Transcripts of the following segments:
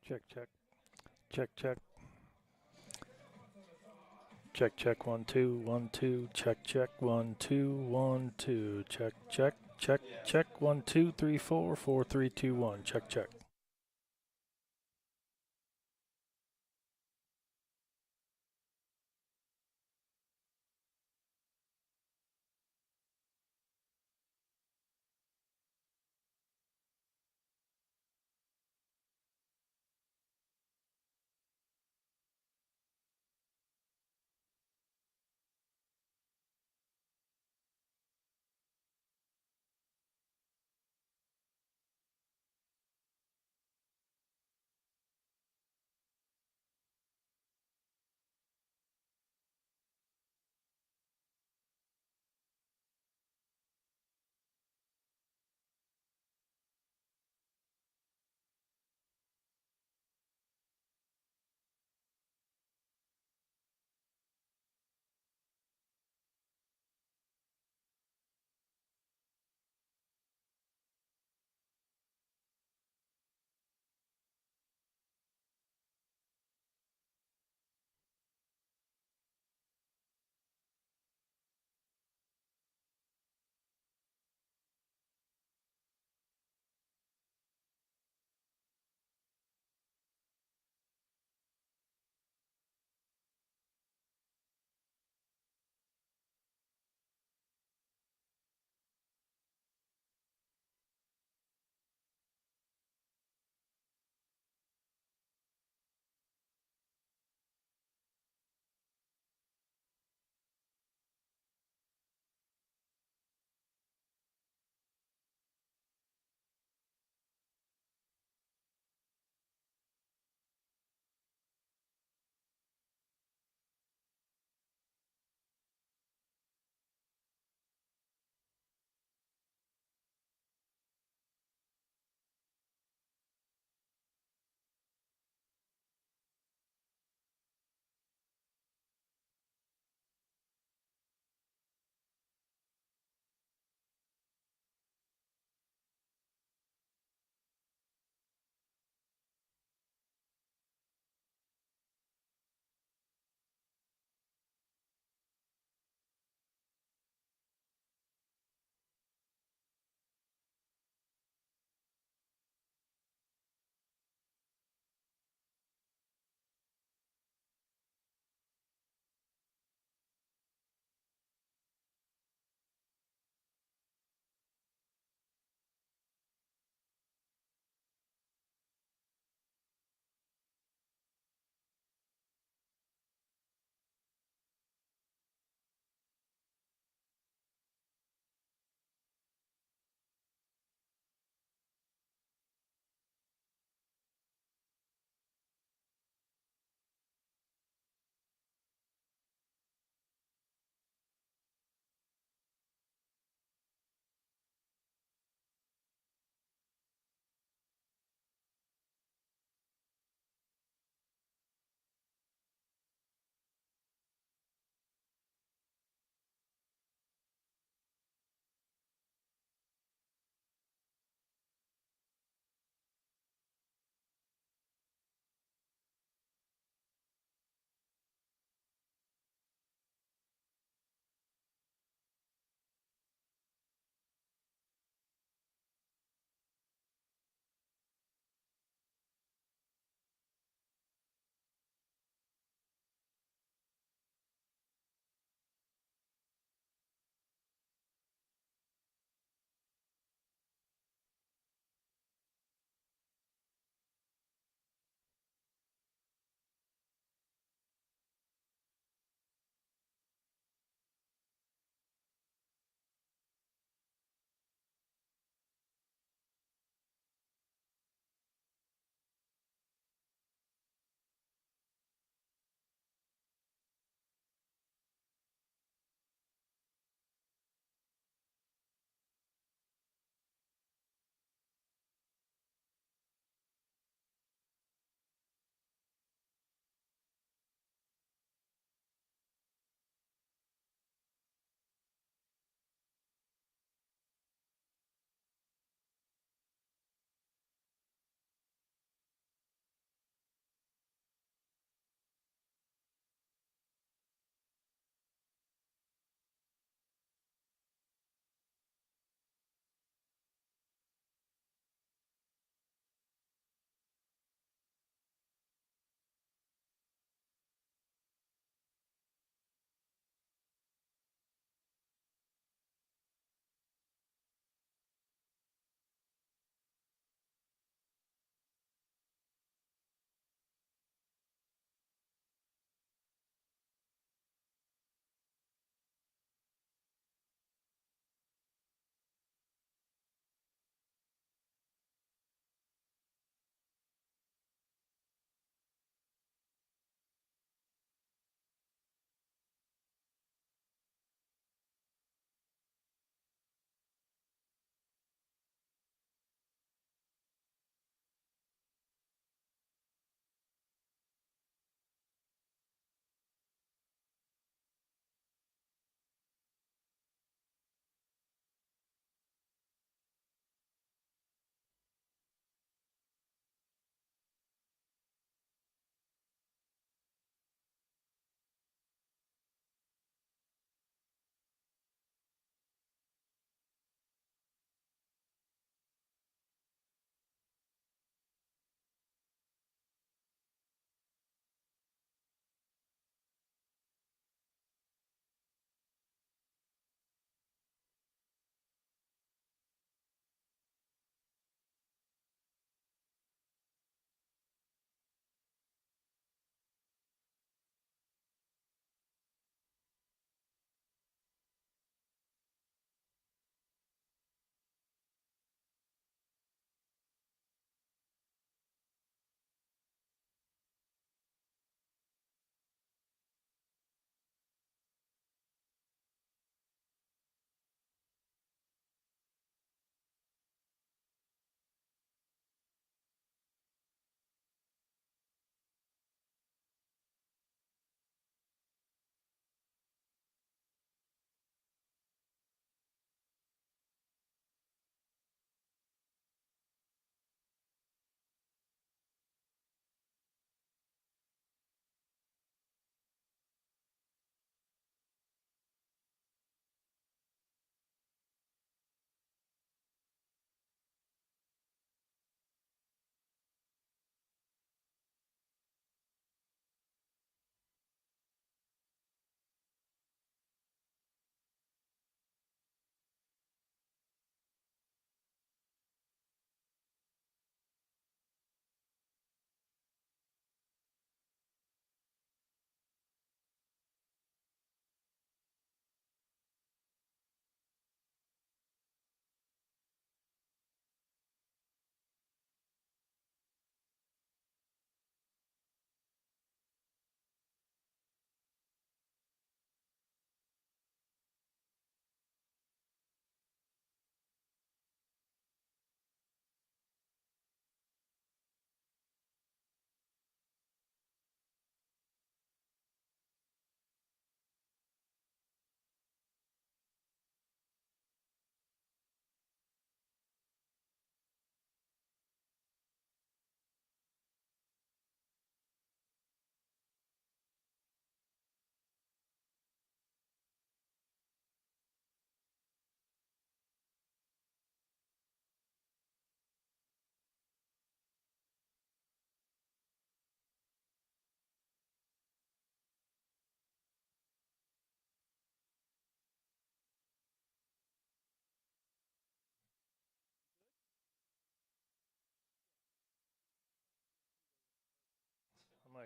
Check, check. Check, check. Check, check. 1, 2, 1, 2. Check, check. 1, 2, 1, 2. Check, check. Check, check. 1, 2, 3, 4. 4, 3, 2, 1. Check, check.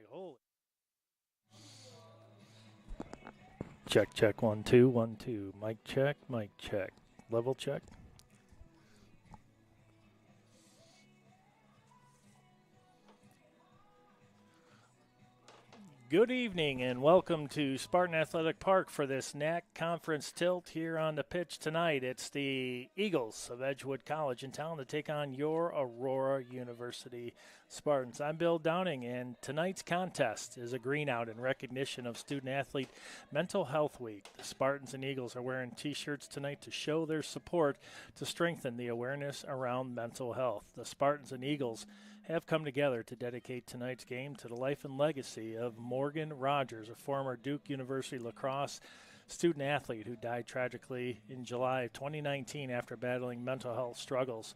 like, holy. Check, check, 1 2 1 2. Mic check, mic check. Level check. Good evening and welcome to Spartan Athletic Park for this NAC Conference tilt here on the pitch tonight. It's the Eagles of Edgewood College in town to take on your Aurora University Spartans. I'm Bill Downing, and tonight's contest is a green out in recognition of Student Athlete Mental Health Week. The Spartans and Eagles are wearing t-shirts tonight to show their support to strengthen the awareness around mental health. The Spartans and Eagles have come together to dedicate tonight's game to the life and legacy of Morgan Rogers, a former Duke University lacrosse student athlete who died tragically in July of 2019 after battling mental health struggles.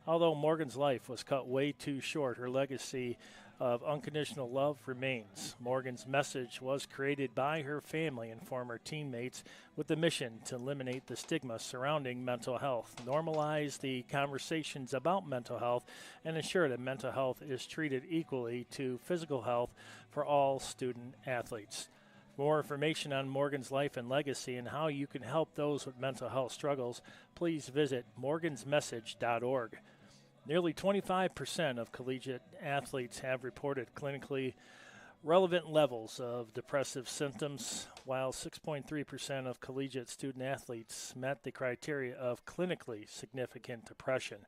Although Morgan's life was cut way too short, her legacy of unconditional love remains. Morgan's message was created by her family and former teammates with the mission to eliminate the stigma surrounding mental health, normalize the conversations about mental health, and ensure that mental health is treated equally to physical health for all student athletes. For more information on Morgan's life and legacy and how you can help those with mental health struggles, please visit morgansmessage.org. Nearly 25% of collegiate athletes have reported clinically relevant levels of depressive symptoms, while 6.3% of collegiate student athletes met the criteria of clinically significant depression.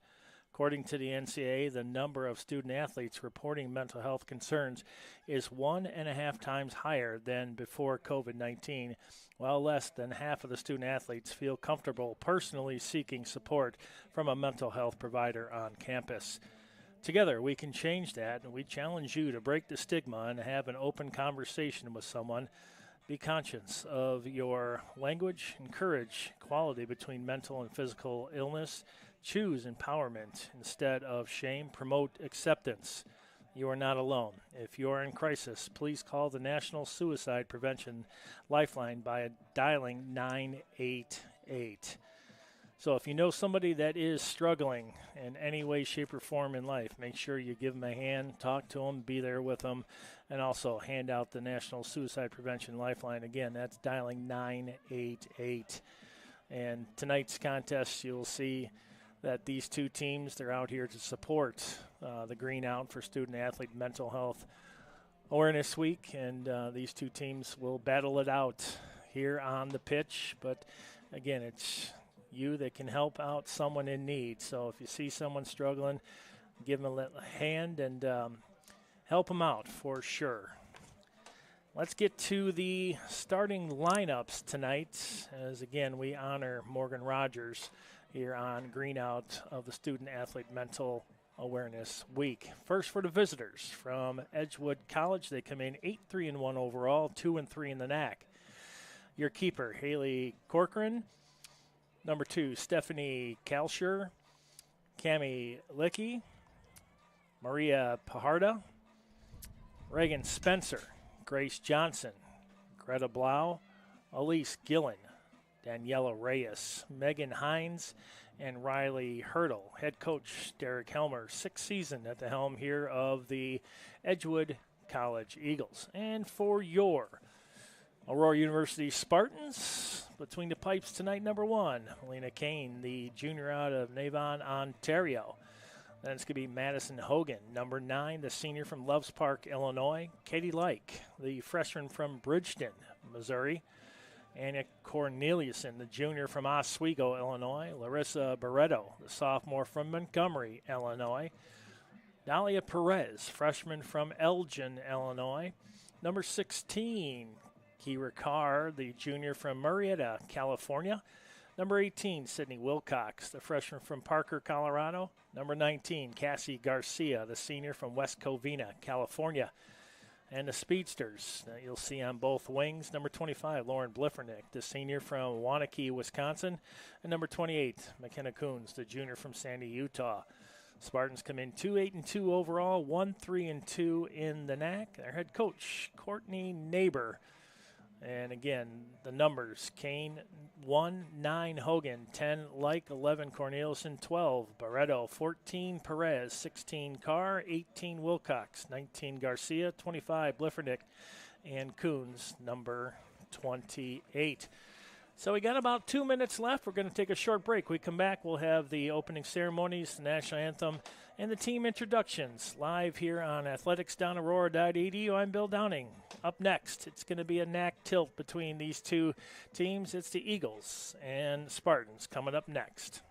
According to the NCAA, the number of student athletes reporting mental health concerns is 1.5 times higher than before COVID-19, while less than half of the student athletes feel comfortable personally seeking support from a mental health provider on campus. Together, we can change that, and we challenge you to break the stigma and have an open conversation with someone. Be conscious of your language, encourage equality between mental and physical illness. Choose empowerment instead of shame. Promote acceptance. You are not alone. If you are in crisis, please call the National Suicide Prevention Lifeline by dialing 988. So if you know somebody that is struggling in any way, shape, or form in life, make sure you give them a hand, talk to them, be there with them, and also hand out the National Suicide Prevention Lifeline. Again, that's dialing 988. And tonight's contest, you'll see that these two teams, they're out here to support the Green Out for Student Athlete Mental Health Awareness Week, and these two teams will battle it out here on the pitch. But again, it's you that can help out someone in need. So if you see someone struggling, give them a little hand and help them out for sure. Let's get to the starting lineups tonight, as again we honor Morgan Rogers here on Green Out of the Student Athlete Mental Awareness Week. First for the visitors from Edgewood College, they come in 8-3-1 overall, 2-3 in the NAC. Your keeper, Haley Corcoran. Number 2, Stephanie Kalsher, Cami Licky, Maria Pajarda, Reagan Spencer, Grace Johnson, Greta Blau, Elise Gillen, Daniela Reyes, Megan Hines, and Riley Hurdle. Head coach Derek Helmer, 6th season at the helm here of the Edgewood College Eagles. And for your Aurora University Spartans, between the pipes tonight, number 1, Melina Kane, the junior out of Navon, Ontario. Then it's going to be Madison Hogan, number 9, the senior from Loves Park, Illinois. Katie Like, the freshman from Bridgeton, Missouri. Anna Corneliuson, the junior from Oswego, Illinois. Larissa Barreto, the sophomore from Montgomery, Illinois. Dalia Perez, freshman from Elgin, Illinois. Number 16, Kira Carr, the junior from Murrieta, California. Number 18, Sydney Wilcox, the freshman from Parker, Colorado. Number 19, Cassie Garcia, the senior from West Covina, California. And the speedsters that you'll see on both wings. Number 25, Lauren Bliffernick, the senior from Waunakee, Wisconsin. And number 28, McKenna Coons, the junior from Sandy, Utah. Spartans come in 2-8-2 overall, 1-3-2 in the NAC. Their head coach, Courtney Neighbor. And again, the numbers: Kane 1, 9 Hogan, 10 Like, 11 Corneliuson, 12 Barreto, 14 Perez, 16 Carr, 18 Wilcox, 19 Garcia, 25 Bliffernick, and Coons, number 28. So we got about 2 minutes left. We're going to take a short break. We come back, we'll have the opening ceremonies, the national anthem, and the team introductions live here on athletics.aurora.edu. I'm Bill Downing. Up next, it's going to be a NAC tilt between these two teams. It's the Eagles and Spartans coming up next.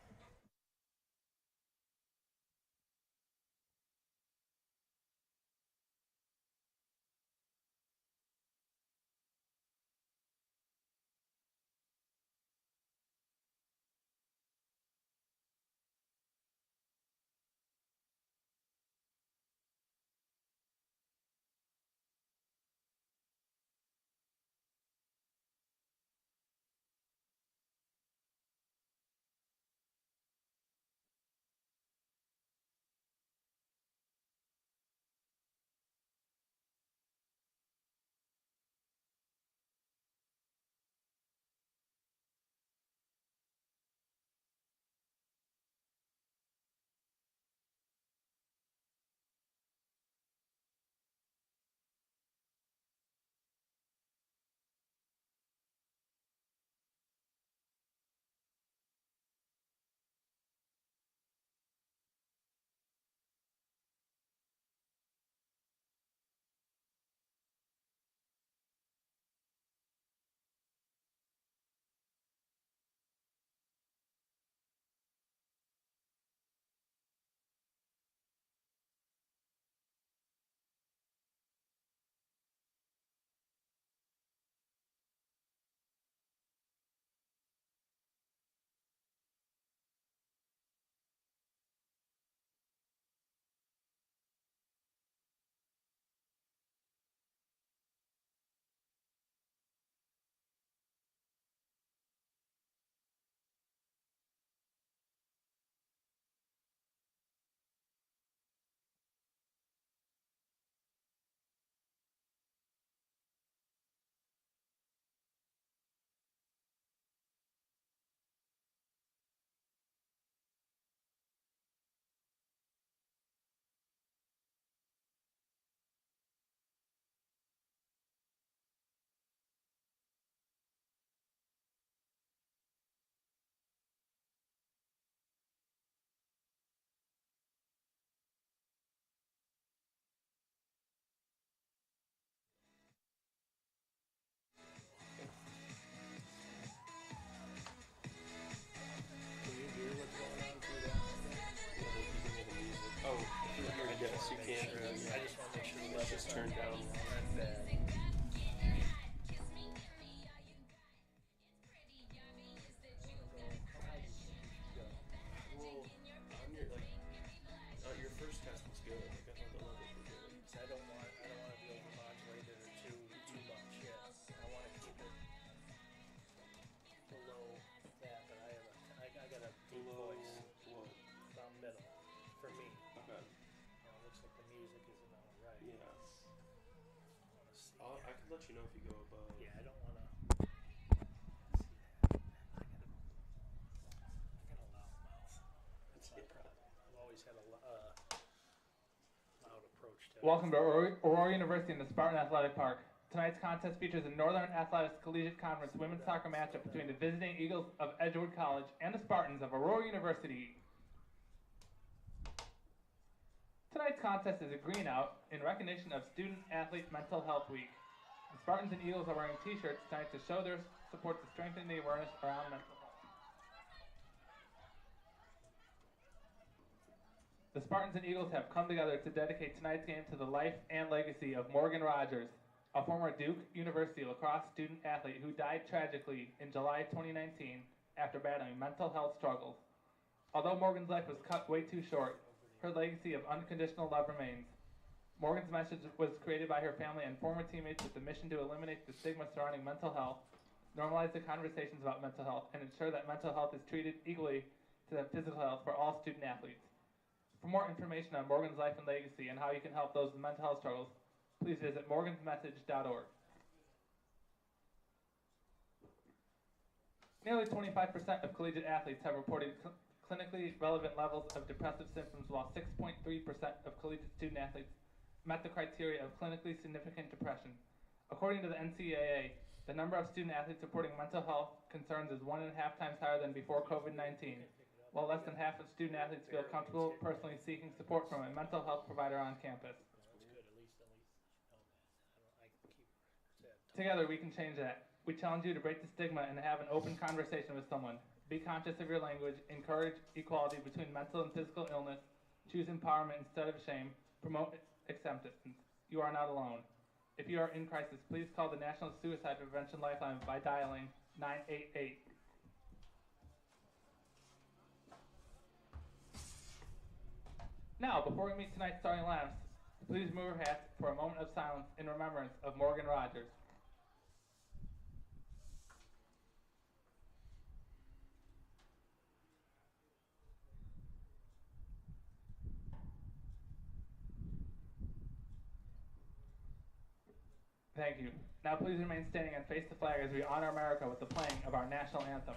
Yes, you can. I just want to make sure the It's just turned down. Well, on your first test was good. Like, I thought the levels were good. I don't want to be overmodulated or too much. Yeah, I want to keep it below that. But I got a deep Below voice, what? about middle, for me. Okay. It looks like the music isn't all right. Yeah. I want to see. I can let you know if you go above. Yeah, I don't want to. I got a loud mouth. That's my problem. I've always had a loud approach to it. Welcome to Aurora University in the Spartan Athletic Park. Tonight's contest features a Northern Athletics Collegiate Conference women's soccer matchup between the visiting Eagles of Edgewood College and the Spartans of Aurora University. Tonight's contest is a green out in recognition of Student Athlete Mental Health Week. The Spartans and Eagles are wearing t-shirts tonight to show their support to strengthen the awareness around mental health. The Spartans and Eagles have come together to dedicate tonight's game to the life and legacy of Morgan Rogers, a former Duke University lacrosse student athlete who died tragically in July 2019 after battling mental health struggles. Although Morgan's life was cut way too short, her legacy of unconditional love remains. Morgan's message was created by her family and former teammates with the mission to eliminate the stigma surrounding mental health, normalize the conversations about mental health, and ensure that mental health is treated equally to physical health for all student athletes. For more information on Morgan's life and legacy and how you can help those with mental health struggles, please visit morgansmessage.org. Nearly 25% of collegiate athletes have reported clinically relevant levels of depressive symptoms, while 6.3% of collegiate student athletes met the criteria of clinically significant depression. According to the NCAA, the number of student athletes reporting mental health concerns is 1.5 times higher than before COVID-19, while less than half of student athletes feel comfortable personally seeking support from a mental health provider on campus. Together, we can change that. We challenge you to break the stigma and have an open conversation with someone. Be conscious of your language, encourage equality between mental and physical illness, choose empowerment instead of shame, promote acceptance. You are not alone. If you are in crisis, please call the National Suicide Prevention Lifeline by dialing 988. Now, before we meet tonight's starting lineups, please move your hats for a moment of silence in remembrance of Morgan Rogers. Thank you. Now please remain standing and face the flag as we honor America with the playing of our national anthem.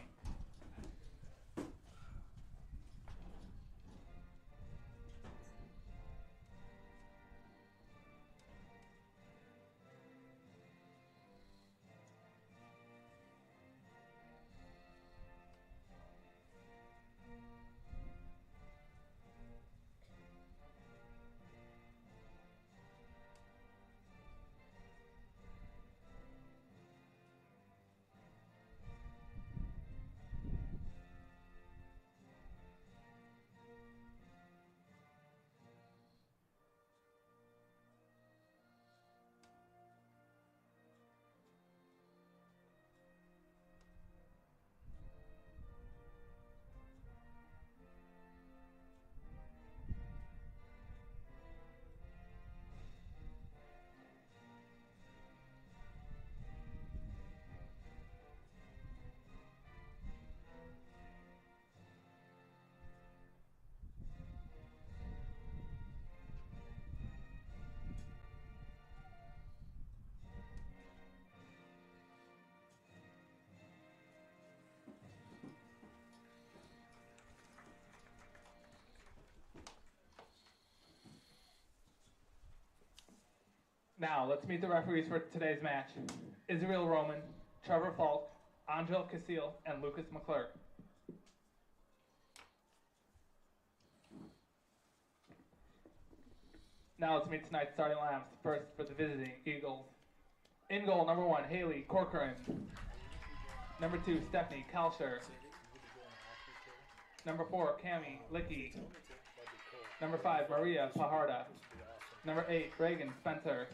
Now, let's meet the referees for today's match. Israel Roman, Trevor Falk, Angel Casil, and Lucas McClurk. Now let's meet tonight's starting lineups. First for the visiting Eagles. In goal, number 1, Haley Corcoran. Number 2, Stephanie Kalsher. Number 4, Cami Licky. Number 5, Maria Pajarda. Number 8, Reagan Spencer.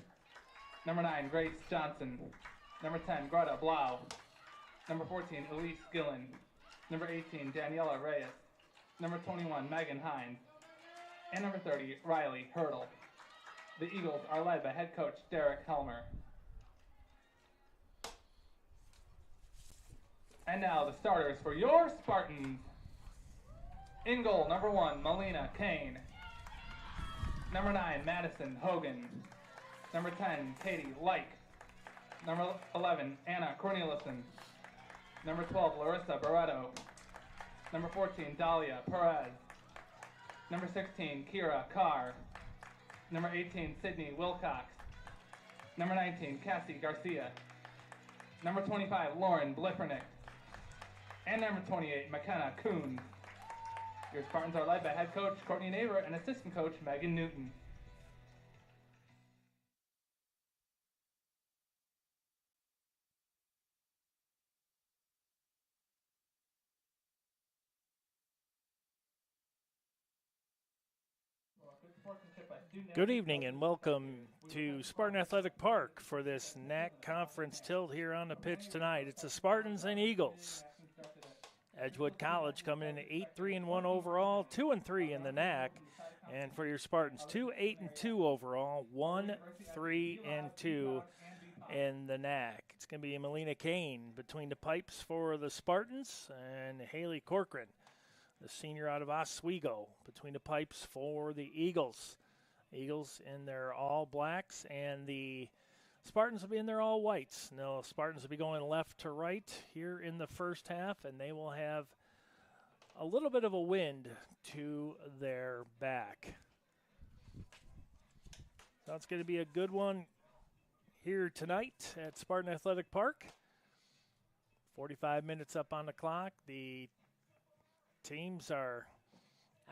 Number 9, Grace Johnson. Number 10, Greta Blau. Number 14, Elise Gillen. Number 18, Daniela Reyes. Number 21, Megan Hines. And number 30, Riley Hurdle. The Eagles are led by head coach Derek Helmer. And now the starters for your Spartans. In goal, number 1, Melina Kane. Number 9, Madison Hogan. Number 10, Katie Like. Number 11, Anna Corneliuson. Number 12, Larissa Barreto. Number 14, Dahlia Perez. Number 16, Kira Carr. Number 18, Sydney Wilcox. Number 19, Cassie Garcia. Number 25, Lauren Bliffernick. And number 28, McKenna Coons. Your Spartans are led by head coach Courtney Neighbor and assistant coach Megan Newton. Good evening and welcome to Spartan Athletic Park for this NAC Conference tilt here on the pitch tonight. It's the Spartans and Eagles. Edgewood College coming in at 8-3-1 overall, 2-3 in the NAC. And for your Spartans, 2-8-2 overall, 1-3-2 in the NAC. It's going to be Melina Kane between the pipes for the Spartans and Haley Corcoran, the senior out of Oswego, between the pipes for the Eagles. Eagles in their all blacks and the Spartans will be in their all whites. No, Spartans will be going left to right here in the first half, and they will have a little bit of a wind to their back. So it's going to be a good one here tonight at Spartan Athletic Park. 45 minutes up on the clock. The teams are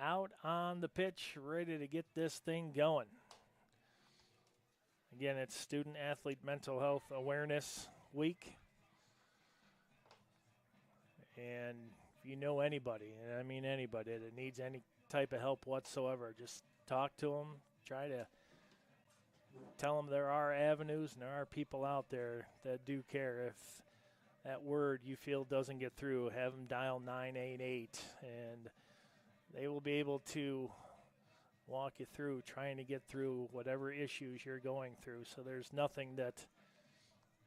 out on the pitch, ready to get this thing going. Again, it's Student Athlete Mental Health Awareness Week. And if you know anybody, and I mean anybody, that needs any type of help whatsoever, just talk to them. Try to tell them there are avenues and there are people out there that do care. If that word you feel doesn't get through, have them dial 988, and they will be able to walk you through trying to get through whatever issues you're going through. So there's nothing that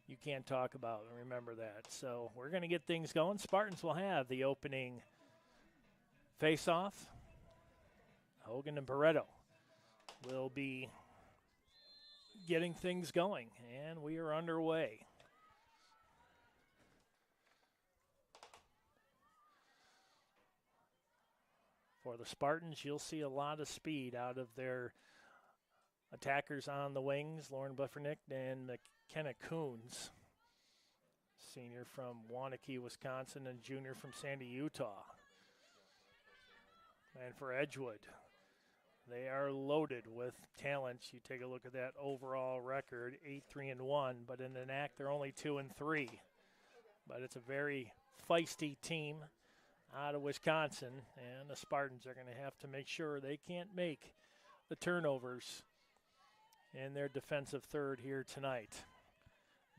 you can't talk about, and remember that. So we're going to get things going. Spartans will have the opening face-off. Hogan and Barreto will be getting things going, and we are underway. For the Spartans, you'll see a lot of speed out of their attackers on the wings, Lauren Bleffernick and McKenna Coons, senior from Waunakee, Wisconsin, and junior from Sandy, Utah. And for Edgewood, they are loaded with talent. You take a look at that overall record, 8-3-1, but in the NAC they're only 2-3. But it's a very feisty team out of Wisconsin, and the Spartans are going to have to make sure they can't make the turnovers in their defensive third here tonight.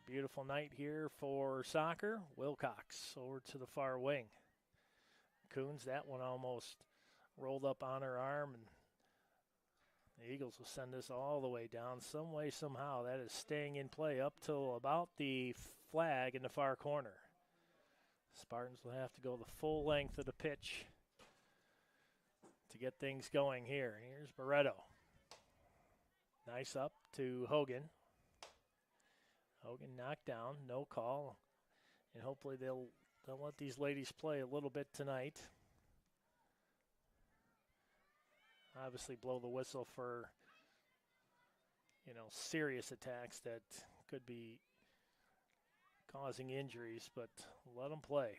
Beautiful night here for soccer. Wilcox over to the far wing. Coons, that one almost rolled up on her arm, and the Eagles will send this all the way down some way, somehow. That is staying in play up till about the flag in the far corner. Spartans will have to go the full length of the pitch to get things going here. Here's Barreto. Nice up to Hogan. Hogan knocked down, no call. And hopefully they'll let these ladies play a little bit tonight. Obviously blow the whistle for, serious attacks that could be causing injuries, but let them play.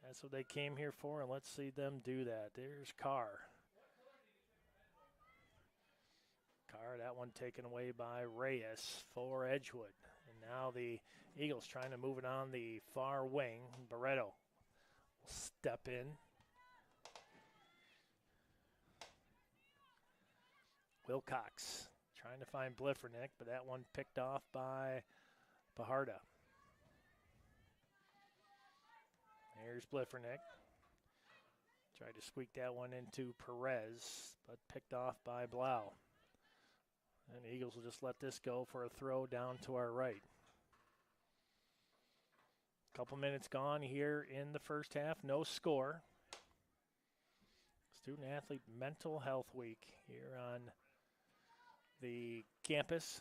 That's what they came here for, and let's see them do that. There's Carr. That one taken away by Reyes for Edgewood. And now the Eagles trying to move it on the far wing. Barreto will step in. Wilcox trying to find Bliffernick, but that one picked off by Pajarda. There's Bliffernick. Tried to squeak that one into Perez, but picked off by Blau. And the Eagles will just let this go for a throw down to our right. Couple minutes gone here in the first half. No score. Student Athlete Mental Health Week here on the campus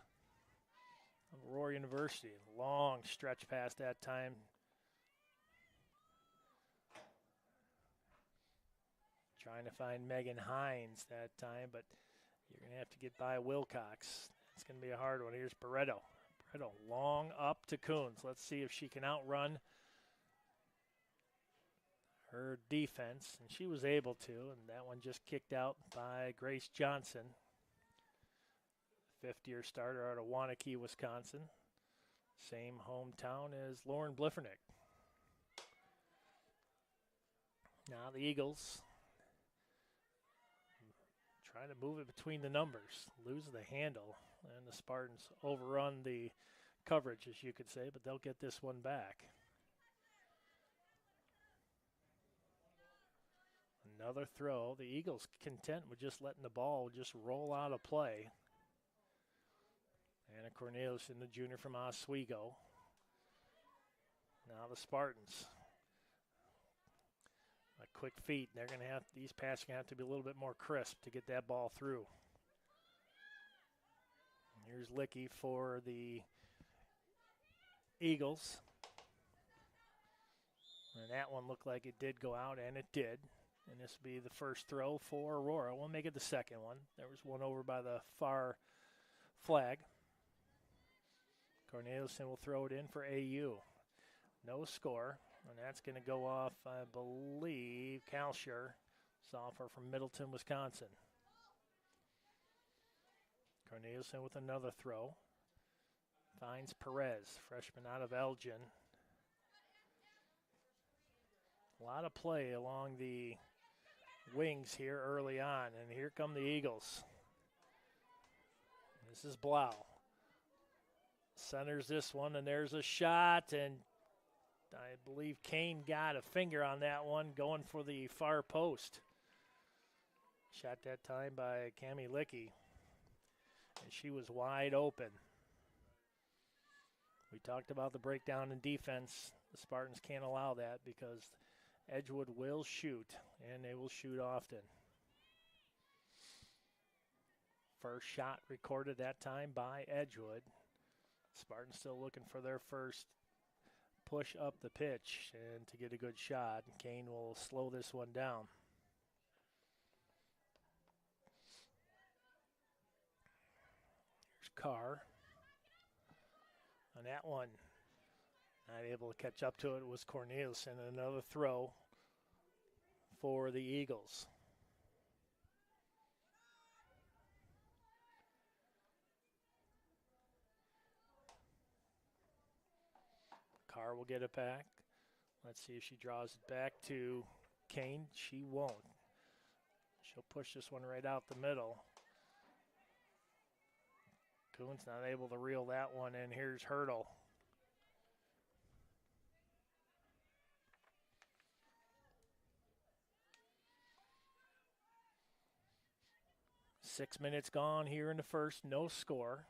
of Aurora University. Long stretch past that time. Trying to find Megan Hines that time, but you're going to have to get by Wilcox. It's going to be a hard one. Here's Barreto. Barreto long up to Coons. Let's see if she can outrun her defense, and she was able to, and that one just kicked out by Grace Johnson, fifth-year starter out of Waunakee, Wisconsin. Same hometown as Lauren Bliffernick. Now the Eagles trying to move it between the numbers, lose the handle, and the Spartans overrun the coverage, as you could say, but they'll get this one back. Another throw. The Eagles content with just letting the ball just roll out of play. Anna Cornelius, the junior from Oswego. Now the Spartans. A quick feet. They're going to have, these passes going to have to be a little bit more crisp to get that ball through. Here's Licky for the Eagles. And that one looked like it did go out, and it did. And this will be the first throw for Aurora. We'll make it the second one. There was one over by the far flag. Corneliuson will throw it in for AU. No score, and that's going to go off, I believe, Kalsher, sophomore from Middleton, Wisconsin. Corneliuson with another throw. Finds Perez, freshman out of Elgin. A lot of play along the wings here early on, and here come the Eagles. This is Blau. Centers this one, and there's a shot, and I believe Kane got a finger on that one, going for the far post. Shot that time by Cami Licky, and she was wide open. We talked about the breakdown in defense. The Spartans can't allow that because Edgewood will shoot, and they will shoot often. First shot recorded that time by Edgewood. Spartans still looking for their first push up the pitch and to get a good shot. Kane will slow this one down. Here's Carr. On that one, not able to catch up to it was Cornelius, and another throw for the Eagles. Carr will get it back. Let's see if she draws it back to Kane. She won't. She'll push this one right out the middle. Kuhn's not able to reel that one in. Here's Hurdle. Six minutes gone here in the first, no score.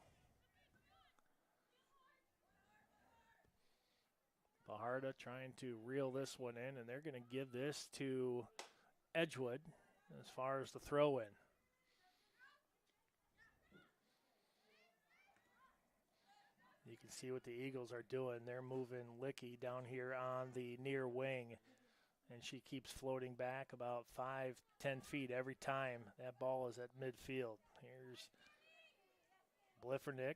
Baharda trying to reel this one in, and they're going to give this to Edgewood as far as the throw-in. You can see what the Eagles are doing. They're moving Licky down here on the near wing, and she keeps floating back about 5-10 feet every time that ball is at midfield. Here's Bliffernick.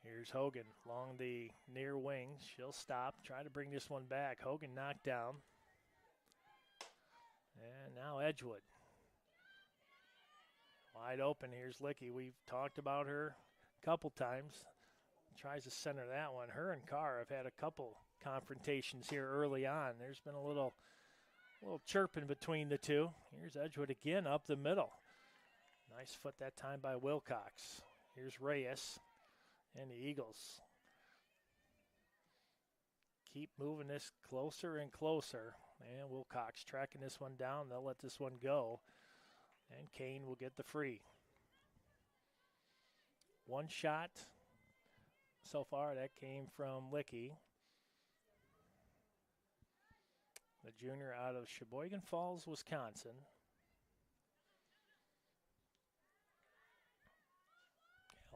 Here's Hogan along the near wing. She'll stop, try to bring this one back. Hogan knocked down. And now Edgewood. Wide open. Here's Licky. We've talked about her a couple times. Tries to center that one. Her and Carr have had a couple confrontations here early on. There's been a little chirping between the two. Here's Edgewood again up the middle. Nice foot that time by Wilcox. Here's Reyes. And the Eagles keep moving this closer and closer. And Wilcox tracking this one down. They'll let this one go. And Kane will get the free. One shot so far. That came from Licky, the junior out of Sheboygan Falls, Wisconsin.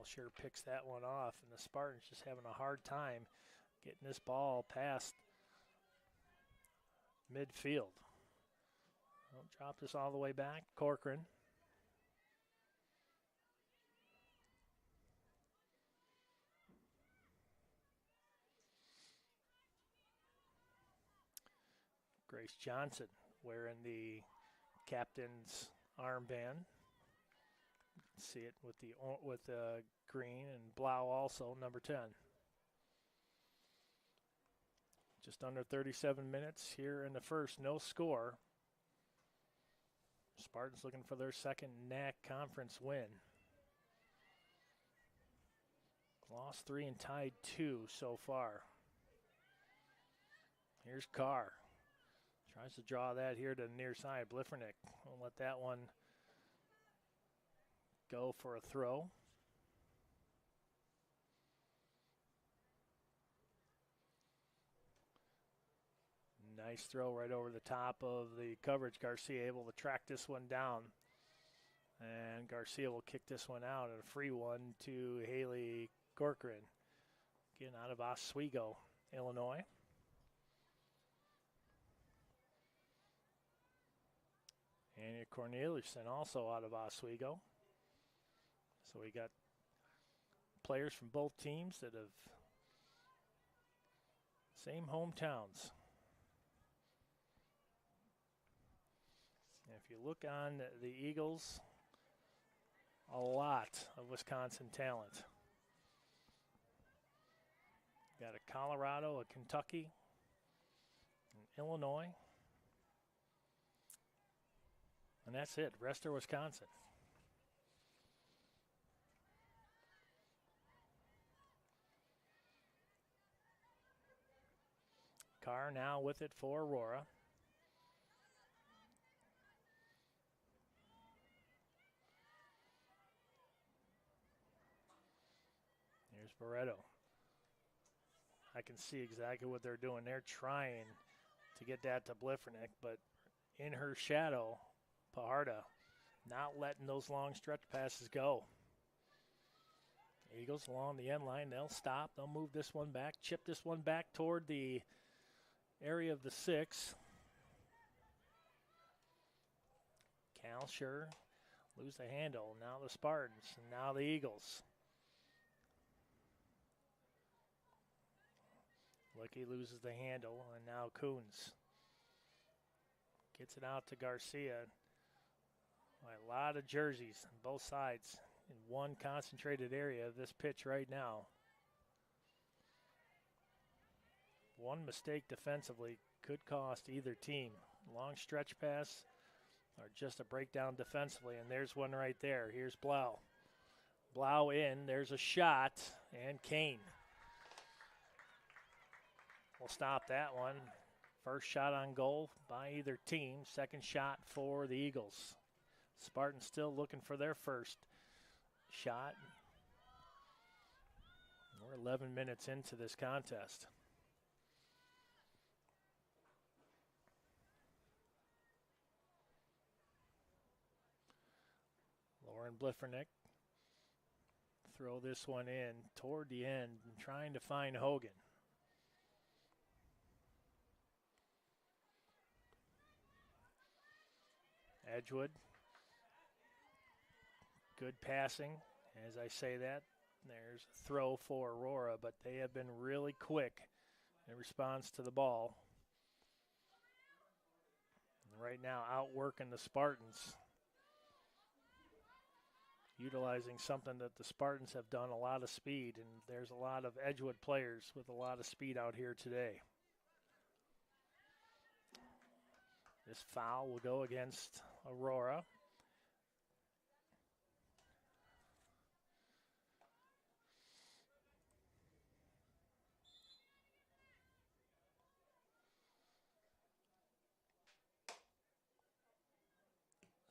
Sure picks that one off, and the Spartans just having a hard time getting this ball past midfield. I'll drop this all the way back. Corcoran. Grace Johnson wearing the captain's armband. See it with the green, and Blau also, number 10. Just under 37 minutes here in the first, no score. Spartans looking for their second NAC conference win. Lost 3 and tied 2 so far. Here's Carr. Tries to draw that here to the near side. Bliffernick will let that one go for a throw. Nice throw right over the top of the coverage. Garcia able to track this one down. And Garcia will kick this one out at a free one to Haley Corcoran. Again, out of Oswego, Illinois. Anya Corneliuson also out of Oswego. So we got players from both teams that have same hometowns. And if you look on the Eagles, a lot of Wisconsin talent. Got a Colorado, a Kentucky, an Illinois. And that's it. Rest are Wisconsin. Carr now with it for Aurora. Here's Barreto. I can see exactly what they're doing. They're trying to get that to Bliffernick, but in her shadow, Pajarda not letting those long stretch passes go. Eagles along the end line. They'll stop. They'll move this one back, chip this one back toward the area of the 6. Cal sure lose the handle. Now the Spartans, and now the Eagles. Licky loses the handle, and now Coons gets it out to Garcia. A lot of jerseys on both sides in one concentrated area of this pitch right now. One mistake defensively could cost either team. Long stretch pass or just a breakdown defensively, and there's one right there. Here's Blau. Blau in, there's a shot, and Kane will stop that one. First shot on goal by either team. Second shot for the Eagles. Spartans still looking for their first shot. We're 11 minutes into this contest. Lauren Bliffernick throw this one in toward the end and trying to find Hogan. Edgewood. Good passing. As I say that, there's a throw for Aurora, but they have been really quick in response to the ball. And right now, outworking the Spartans, utilizing something that the Spartans have done, a lot of speed, and there's a lot of Edgewood players with a lot of speed out here today. This foul will go against Aurora.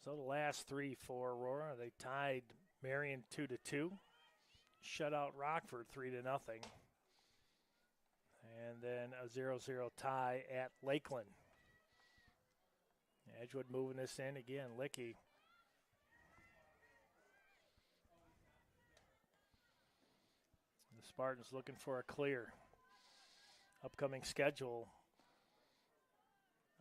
So the last 3 for Aurora, they tied Marion 2-2, shut out Rockford 3-0, and then a 0-0 tie at Lakeland. Edgewood moving this in again. Licky. The Spartans looking for a clear. Upcoming schedule.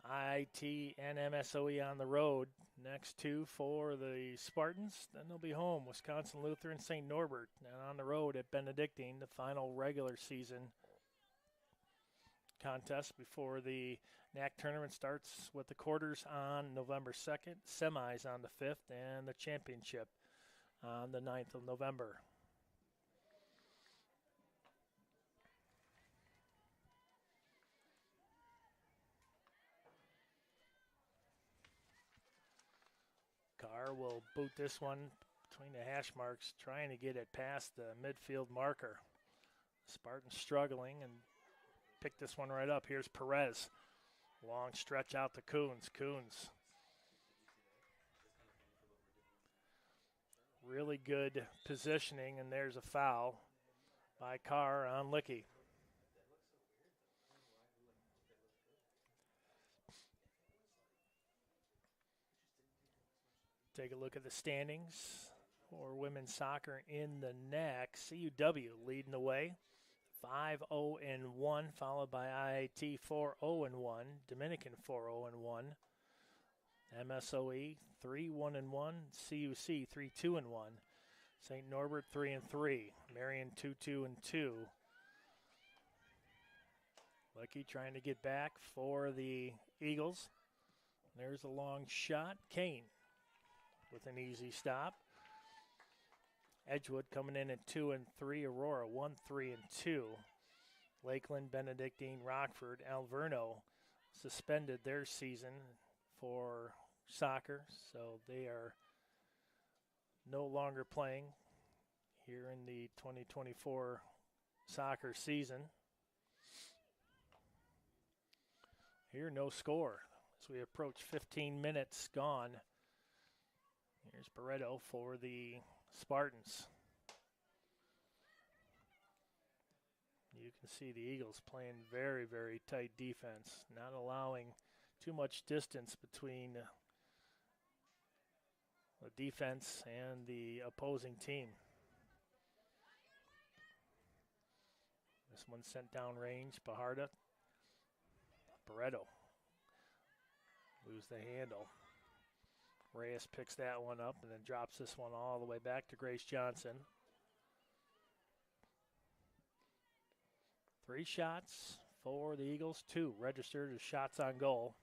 IT and MSOE on the road. Next 2 for the Spartans. Then they'll be home. Wisconsin Lutheran, St. Norbert. And on the road at Benedictine, the final regular season contest before the NAC tournament starts with the quarters on November 2nd, semis on the 5th, and the championship on the 9th of November. Carr will boot this one between the hash marks, trying to get it past the midfield marker. Spartans struggling and pick this one right up. Here's Perez. Long stretch out to Coons. Coons. Really good positioning, and there's a foul by Carr on Licky. Take a look at the standings for women's soccer in the NAC. CUW leading the way, 5-0-1, followed by IAT 4-0-1, Dominican 4-0-1, MSOE 3-1-1, CUC 3-2-1, St. Norbert 3-3, Marion 2-2-2. Lucky trying to get back for the Eagles. There's a long shot. Kane with an easy stop. Edgewood coming in at 2-3. Aurora 1-3-2. Lakeland, Benedictine, Rockford, Alverno suspended their season for soccer, so they are no longer playing here in the 2024 soccer season. Here, no score as we approach 15 minutes gone. Here's Barreto for the Spartans. You can see the Eagles playing very, very tight defense, not allowing too much distance between the defense and the opposing team. This one sent down range. Bajarda. Barreto. Lose the handle. Reyes picks that one up and then drops this one all the way back to Grace Johnson. 3 shots for the Eagles, 2 registered as shots on goal.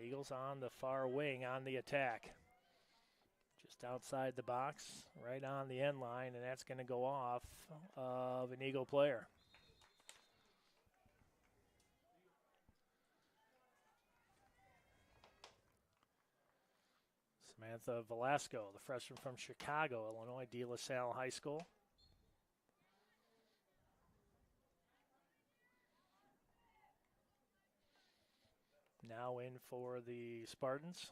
Eagles on the far wing on the attack. Just outside the box, right on the end line, and that's going to go off of an Eagle player. Samantha Velasco, the freshman from Chicago, Illinois, De La Salle High School. Now in for the Spartans.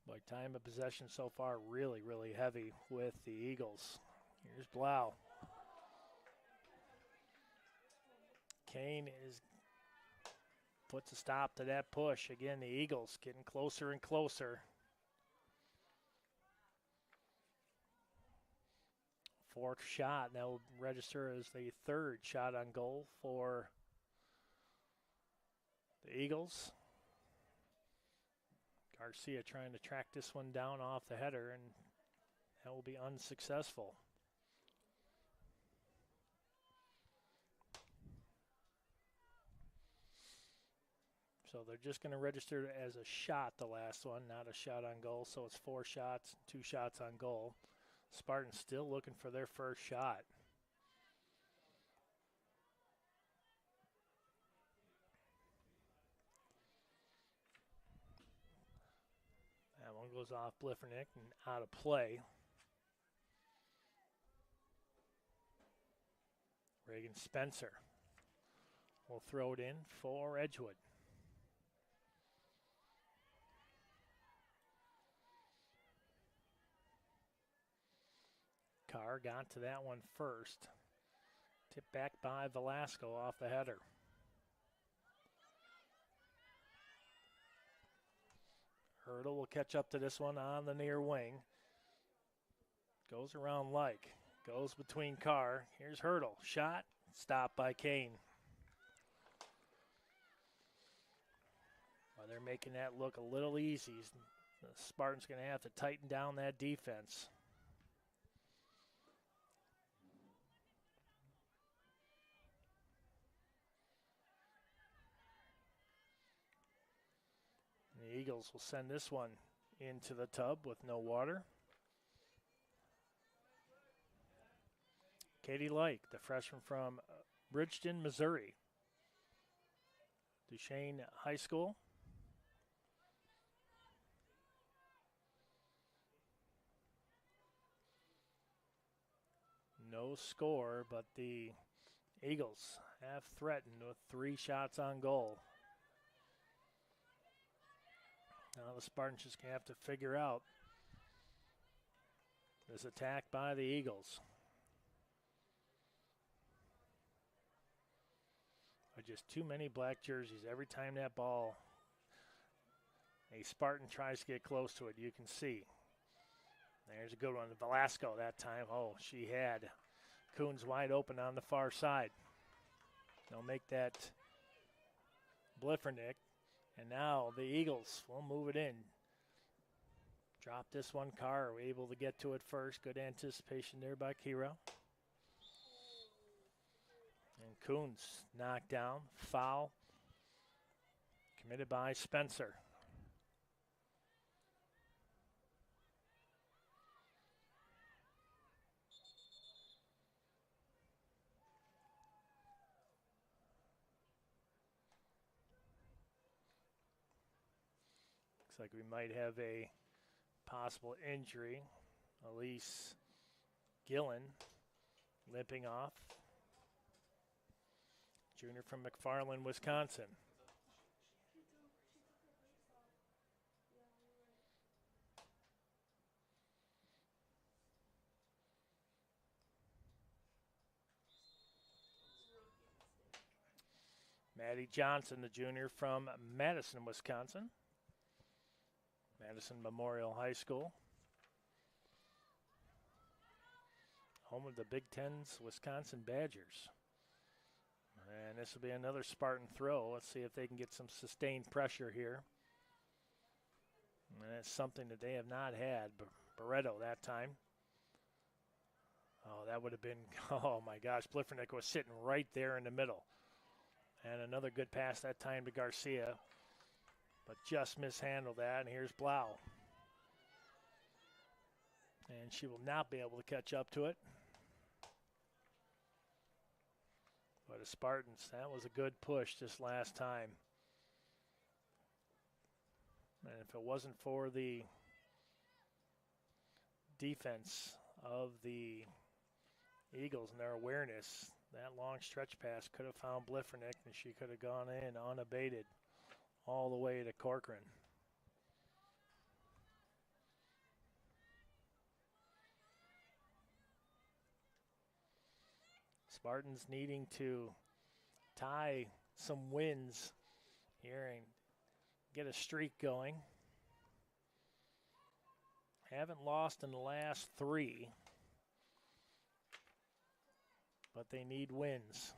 By time of possession so far, really, really heavy with the Eagles. Here's Blau. Kane puts a stop to that push. Again, the Eagles getting closer and closer. 4th shot, that will register as the 3rd shot on goal for the Eagles. Garcia trying to track this one down off the header, and that will be unsuccessful. So they're just going to register it as a shot, the last one, not a shot on goal. So it's 4 shots, 2 shots on goal. Spartans still looking for their first shot. That one goes off Bliffernick and out of play. Reagan Spencer will throw it in for Edgewood. Carr got to that one first. Tipped back by Velasco off the header. Hurdle will catch up to this one on the near wing. Goes around Like. Goes between Carr. Here's Hurdle. Shot. Stopped by Kane. Well, they're making that look a little easy. The Spartans going to have to tighten down that defense. The Eagles will send this one into the tub with no water. Katie Like, the freshman from Bridgeton, Missouri. Duchesne High School. No score, but the Eagles have threatened with 3 shots on goal. Now the Spartans just going to have to figure out this attack by the Eagles. just too many black jerseys. Every time that ball, a Spartan tries to get close to it, you can see. There's a good one. Velasco that time. Oh, she had Coons wide open on the far side. They'll make that Bliffernick. And now the Eagles will move it in. Drop this one. Carr able to get to it first. Good anticipation there by Kira. And Coons knocked down. Foul committed by Spencer. Looks like we might have a possible injury. Elise Gillen limping off. Junior from McFarland, Wisconsin. Maddie Johnson, the junior from Madison, Wisconsin. Madison Memorial High School. Home of the Big Ten's Wisconsin Badgers. And this will be another Spartan throw. Let's see if they can get some sustained pressure here. And that's something that they have not had. Barreto that time. Oh, that would have been, oh my gosh, Bliffernick was sitting right there in the middle. And another good pass that time to Garcia. But just mishandled that, and here's Blau. And she will not be able to catch up to it. But the Spartans, that was a good push this last time. And if it wasn't for the defense of the Eagles and their awareness, that long stretch pass could have found Bliffernick, and she could have gone in unabated all the way to Corcoran. Spartans needing to tie some wins here and get a streak going. Haven't lost in the last 3, but they need wins.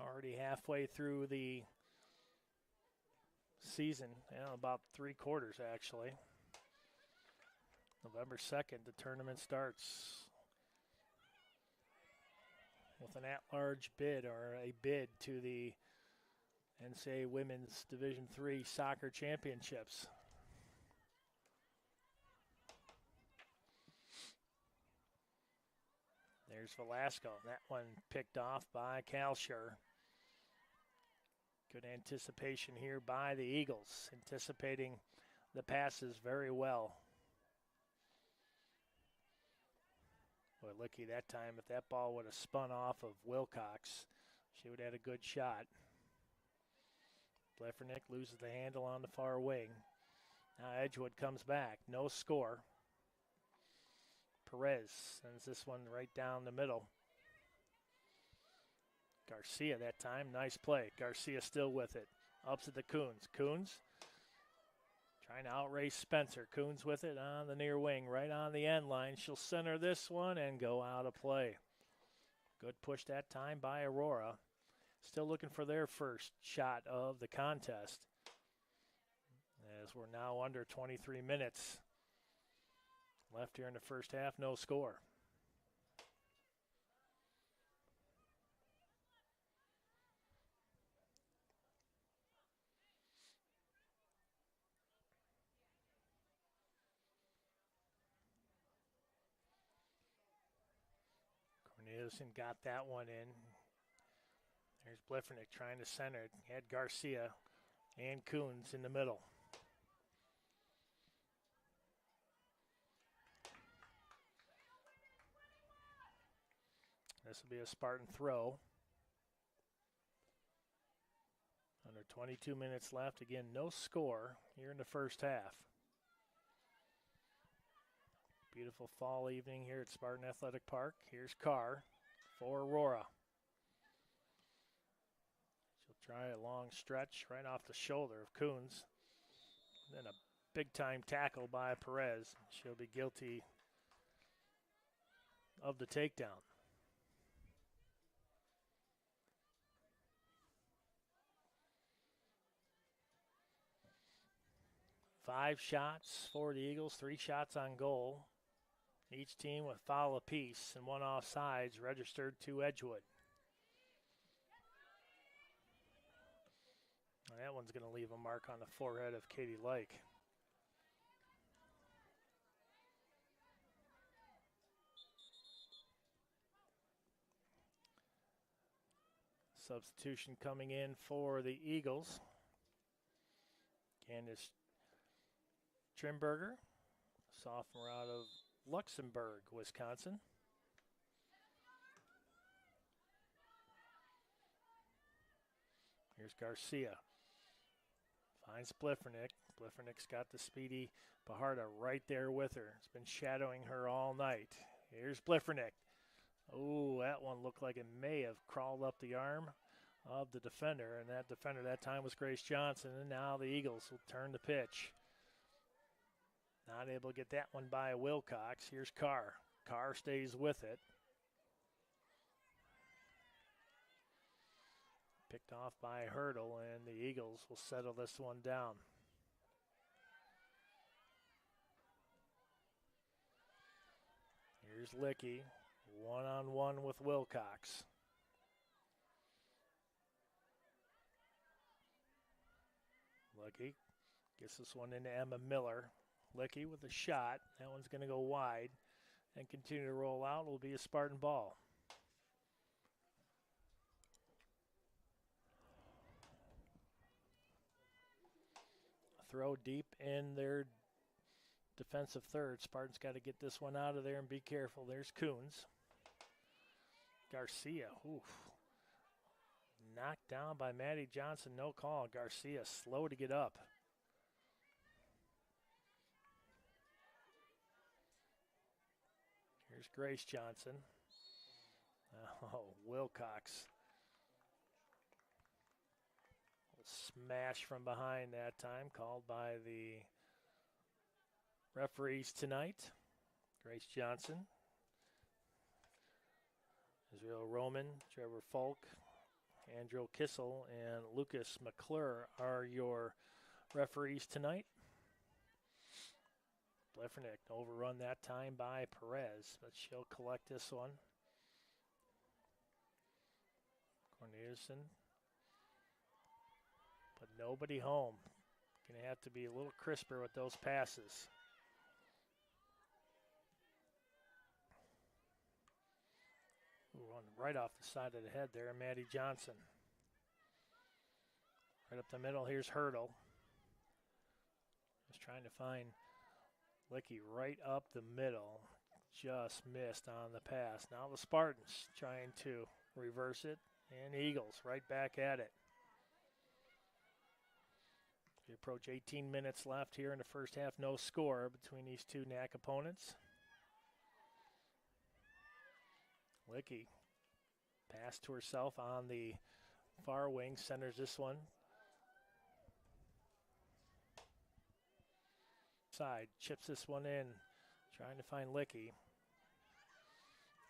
Already halfway through the season, about 3 quarters actually. November 2nd, the tournament starts with an at-large bid or a bid to the NCAA Women's Division III Soccer Championships. There's Velasco. That one picked off by Kalsher. Good anticipation here by the Eagles, anticipating the passes very well. Boy, Licky that time, if that ball would have spun off of Wilcox, she would have had a good shot. Bleffernick loses the handle on the far wing. Now Edgewood comes back, no score. Perez sends this one right down the middle. Garcia that time, nice play. Garcia still with it. Ups at the Coons. Coons trying to outrace Spencer. Coons with it on the near wing, right on the end line. She'll center this one and go out of play. Good push that time by Aurora. Still looking for their first shot of the contest. As we're now under 23 minutes left here in the first half, no score. Corneliuson got that one in. There's Bleffernick trying to center it. Had Garcia and Coons in the middle. This will be a Spartan throw. Under 22 minutes left. Again, no score here in the first half. Beautiful fall evening here at Spartan Athletic Park. Here's Carr. for Aurora. She'll try a long stretch right off the shoulder of Coons. Then a big-time tackle by Perez. She'll be guilty of the takedown. Five shots for the Eagles, 3 shots on goal. Each team with foul apiece and 1 offsides registered to Edgewood. That one's going to leave a mark on the forehead of Katie Lake. Substitution coming in for the Eagles. Candace Trimberger, sophomore out of Luxembourg, Wisconsin. Here's Garcia. Finds Bliffernick. Bliffernick's got the speedy Bajarda right there with her. It's been shadowing her all night. Here's Bliffernick. Oh, that one looked like it may have crawled up the arm of the defender, and that defender that time was Grace Johnson, and now the Eagles will turn the pitch. Not able to get that one by Wilcox. Here's Carr. Carr stays with it. Picked off by Hurdle, and the Eagles will settle this one down. Here's Licky, one-on-one with Wilcox. Licky gets this one into Emma Miller. Licky with a shot. That one's going to go wide and continue to roll out. It will be a Spartan ball. Throw deep in their defensive third. Spartans got to get this one out of there and be careful. There's Coons. Garcia, oof. Knocked down by Maddie Johnson, no call. Garcia slow to get up. Here's Grace Johnson. Oh, Wilcox. Smash from behind that time, called by the referees tonight. Grace Johnson, Israel Roman, Trevor Falk, Andrew Kissel, and Lucas McClure are your referees tonight. Bleffernick overrun that time by Perez, but she'll collect this one. Corneliuson. But nobody home. Going to have to be a little crisper with those passes. Run right off the side of the head there, Maddie Johnson. Right up the middle, here's Hurdle. Just trying to find Licky right up the middle. Just missed on the pass. Now the Spartans trying to reverse it, and Eagles right back at it. We approach 18 minutes left here in the first half. No score between these two NAC opponents. Licky pass to herself on the far wing, centers this one. Side, chips this one in, trying to find Licky.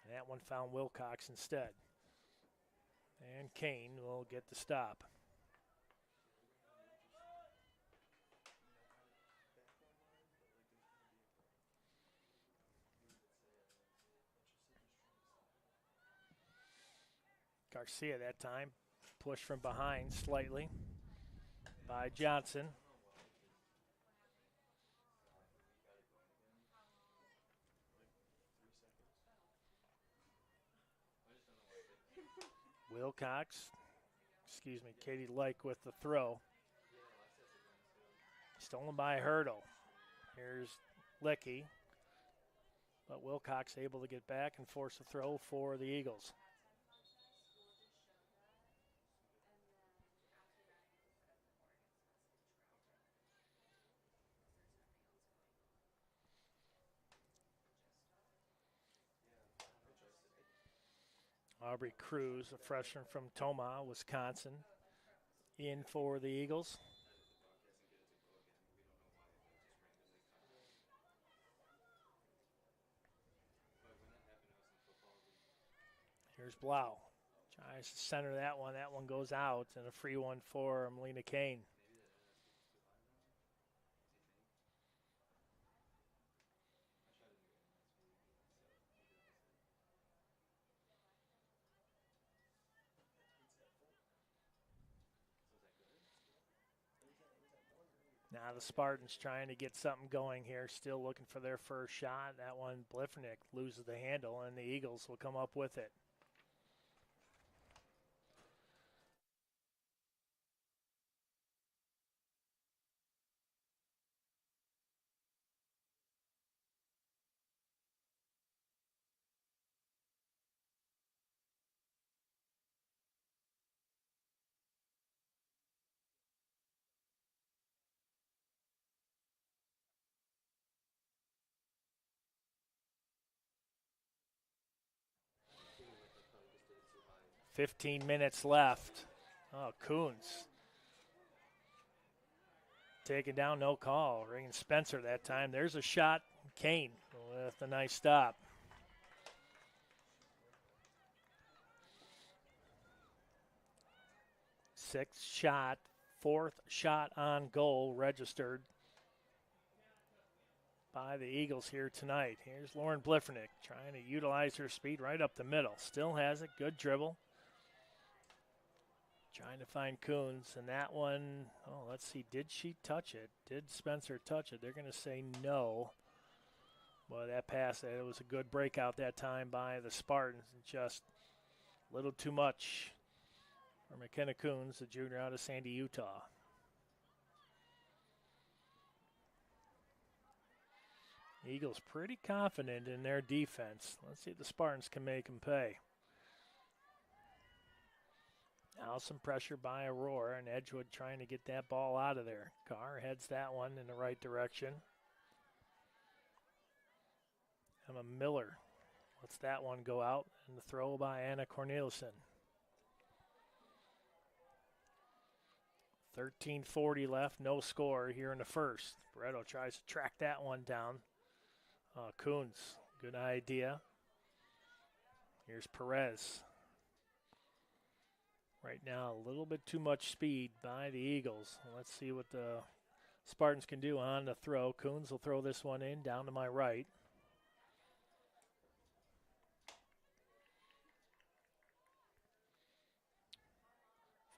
And that one found Wilcox instead. And Kane will get the stop. Garcia that time, pushed from behind slightly by Johnson. Wilcox, Katie Lake with the throw. Stolen by Hurdle. Here's Licky, but Wilcox able to get back and force a throw for the Eagles. Aubrey Cruz, a freshman from Tomah, Wisconsin, in for the Eagles. Here's Blau. Tries to center that one. That one goes out, and a free one for Melina Kane. Now the Spartans trying to get something going here, still looking for their first shot. That one, Bliffernick loses the handle, and the Eagles will come up with it. Thinking like I probably just did it too high. 15 minutes left. Oh, Coons taken down, no call. Ringing Spencer that time. There's a shot. Kane with a nice stop. Sixth shot, fourth shot on goal registered by the Eagles here tonight. Here's Lauren Bliffernick trying to utilize her speed right up the middle. Still has it. Good dribble. Trying to find Coons, and that one, oh, let's see, did she touch it? Did Spencer touch it? They're going to say no. Well, that pass, it was a good breakout that time by the Spartans. Just a little too much for McKenna Coons, the junior out of Sandy, Utah. Eagles pretty confident in their defense. Let's see if the Spartans can make them pay. Now some pressure by Aurora, and Edgewood trying to get that ball out of there. Carr heads that one in the right direction. Emma Miller lets that one go out, and the throw by Anna Corneliuson. 13:40 left, no score here in the first. Barreto tries to track that one down. Coons, good idea. Here's Perez. Right now, a little bit too much speed by the Eagles. Let's see what the Spartans can do on the throw. Coons will throw this one in down to my right.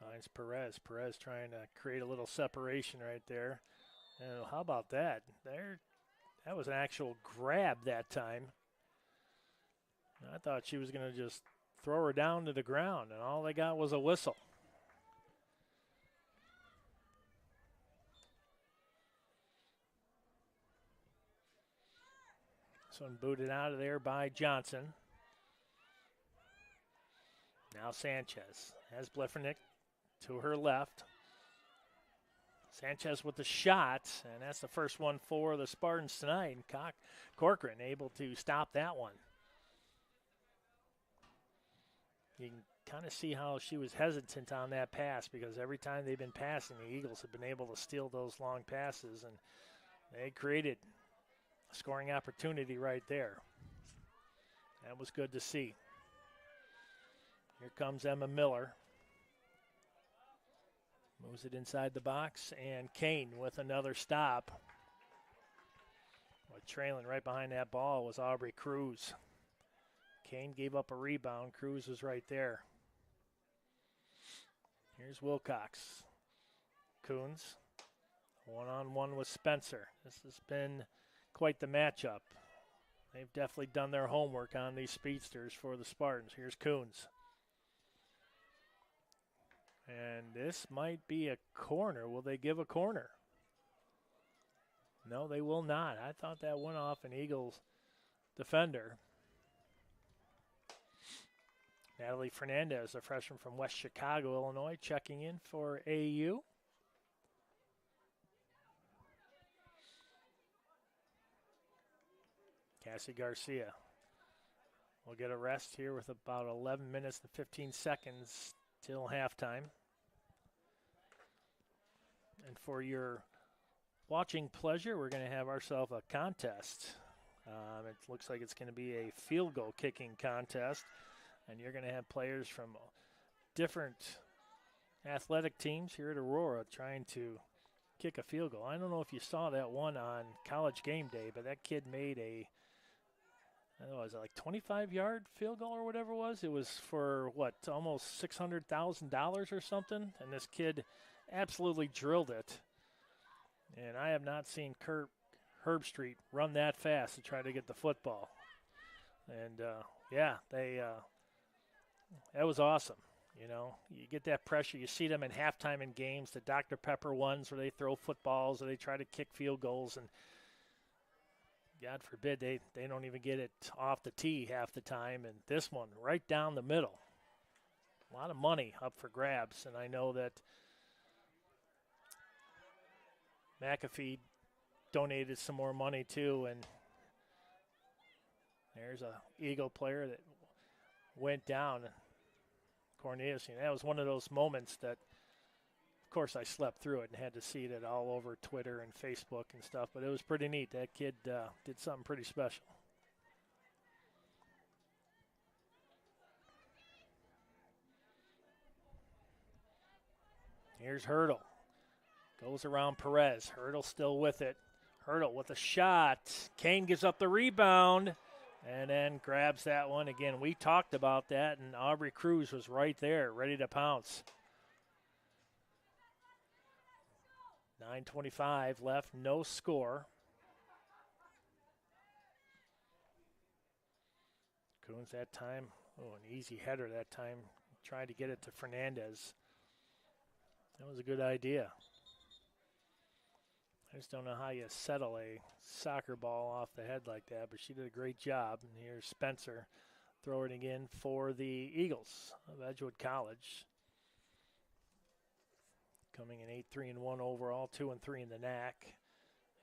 Finds Perez. Perez trying to create a little separation right there. And how about that? That was an actual grab that time. I thought she was going to just throw her down to the ground, and all they got was a whistle. This one booted out of there by Johnson. Now Sanchez has Bliffernick to her left. Sanchez with the shot, and that's the first one for the Spartans tonight. And Corcoran able to stop that one. You can kind of see how she was hesitant on that pass, because every time they've been passing, the Eagles have been able to steal those long passes, and they created a scoring opportunity right there. That was good to see. Here comes Emma Miller. Moves it inside the box, and Kane with another stop. Trailing right behind that ball was Aubrey Cruz. Kane gave up a rebound. Cruz was right there. Here's Wilcox. Coons, one-on-one with Spencer. This has been quite the matchup. They've definitely done their homework on these speedsters for the Spartans. Here's Coons. And this might be a corner. Will they give a corner? No, they will not. I thought that went off an Eagles defender. Natalie Fernandez, a freshman from West Chicago, Illinois, checking in for AU. Cassie Garcia We'll get a rest here with about 11 minutes and 15 seconds till halftime. And for your watching pleasure, we're going to have ourselves a contest. It looks like it's going to be a field goal kicking contest. And you're going to have players from different athletic teams here at Aurora trying to kick a field goal. I don't know if you saw that one on College Game Day, but that kid made a, I don't know, was it like 25-yard field goal or whatever it was? It was for, what, almost $600,000 or something? And this kid absolutely drilled it. And I have not seen Herb Street run that fast to try to get the football. And, yeah, that was awesome. You know, you get that pressure. You see them in halftime in games, the Dr. Pepper ones where they throw footballs or they try to kick field goals. And God forbid they don't even get it off the tee half the time. And this one right down the middle. A lot of money up for grabs. And I know that McAfee donated some more money too. And there's a Eagle player that went down. Cornelius, that was one of those moments that, of course, I slept through it and had to see it all over Twitter and Facebook and stuff, but it was pretty neat. That kid did something pretty special. Here's Hurdle. Goes around Perez. Hurdle still with it. Hurdle with a shot. Kane gives up the rebound. And then grabs that one. Again, we talked about that, and Aubrey Cruz was right there, ready to pounce. 9:25 left, no score. Coons that time, an easy header that time. Tried to get it to Fernandez. That was a good idea. I just don't know how you settle a soccer ball off the head like that, but she did a great job. And here's Spencer throwing it again for the Eagles of Edgewood College. Coming in 8-3-1 overall, 2-3 in the NAC.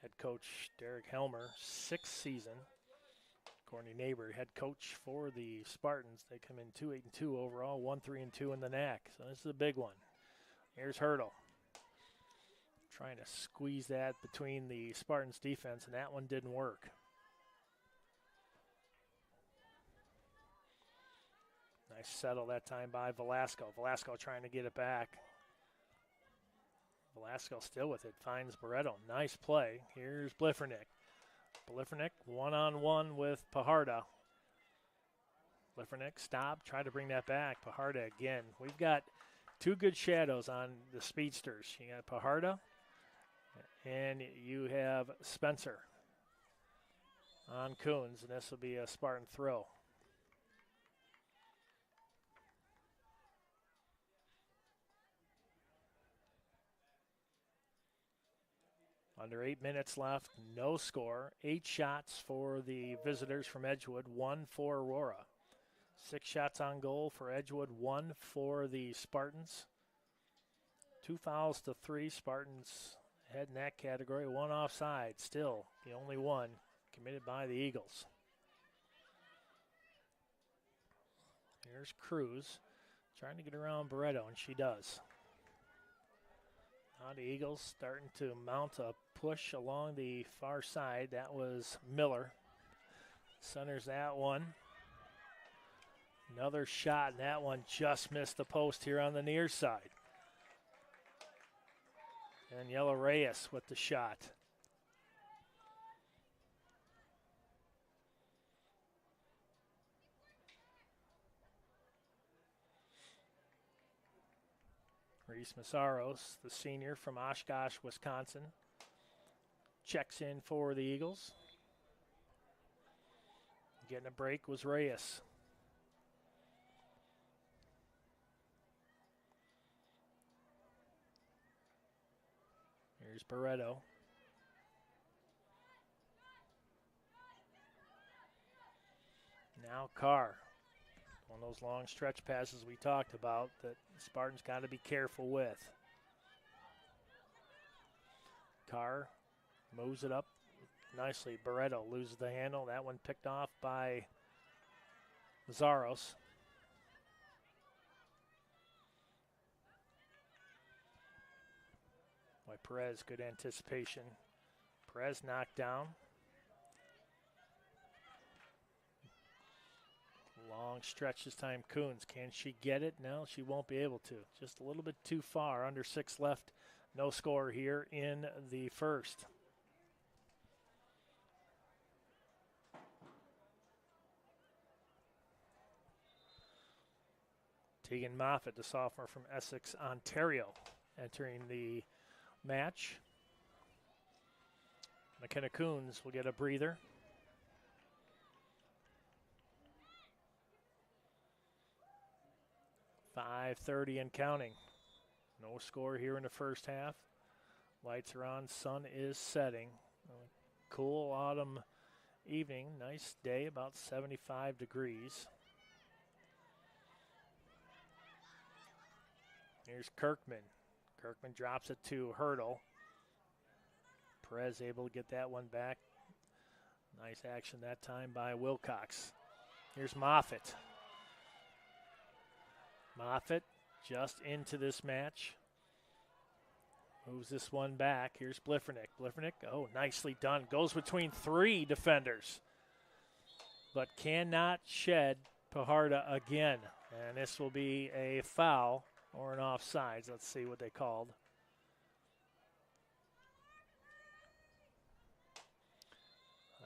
Head coach Derek Helmer, 6th season. Courtney Neighbor, head coach for the Spartans. They come in 2-8-2 overall, 1-3-2 in the NAC. So this is a big one. Here's Hurdle. Trying to squeeze that between the Spartans defense, and that one didn't work. Nice settle that time by Velasco. Velasco trying to get it back. Velasco still with it, finds Barreto. Nice play. Here's Bliffernick. Bliffernick one-on-one with Pajarda. Bliffernick stop, try to bring that back. Pajarda again. We've got two good shadows on the speedsters. You got Pajarda. And you have Spencer on Coons, and this will be a Spartan throw. Under 8 minutes left, no score. 8 shots for the visitors from Edgewood, 1 for Aurora. 6 shots on goal for Edgewood, 1 for the Spartans. 2 fouls to 3 Spartans. Head in that category, 1 offside, still the only one committed by the Eagles. Here's Cruz trying to get around Barreto, and she does. Now the Eagles starting to mount a push along the far side. That was Miller. Centers that one. Another shot, and that one just missed the post here on the near side. And Yellow Reyes with the shot. Reese Massaros, the senior from Oshkosh, Wisconsin, checks in for the Eagles. Getting a break was Reyes. Here's Barreto. Now Carr. One of those long stretch passes we talked about that Spartans got to be careful with. Carr moves it up nicely. Barreto loses the handle. That one picked off by Zaros. By Perez, good anticipation. Perez knocked down. Long stretch this time, Coons. Can she get it? No, she won't be able to. Just a little bit too far. Under 6 left. No score here in the first. Tegan Moffitt, the sophomore from Essex, Ontario, entering the match. McKenna Coons will get a breather. .5:30 and counting. No score here in the first half. Lights are on, sun is setting. Cool autumn evening, nice day, about 75 degrees. Here's Kirkman. Kirkman drops it to Hurdle. Perez able to get that one back. Nice action that time by Wilcox. Here's Moffitt. Moffitt just into this match. Moves this one back. Here's Bliffernick. Bliffernick, oh, nicely done. Goes between 3 defenders, but cannot shed Pajarda again. And this will be a foul or an offsides. Let's see what they called.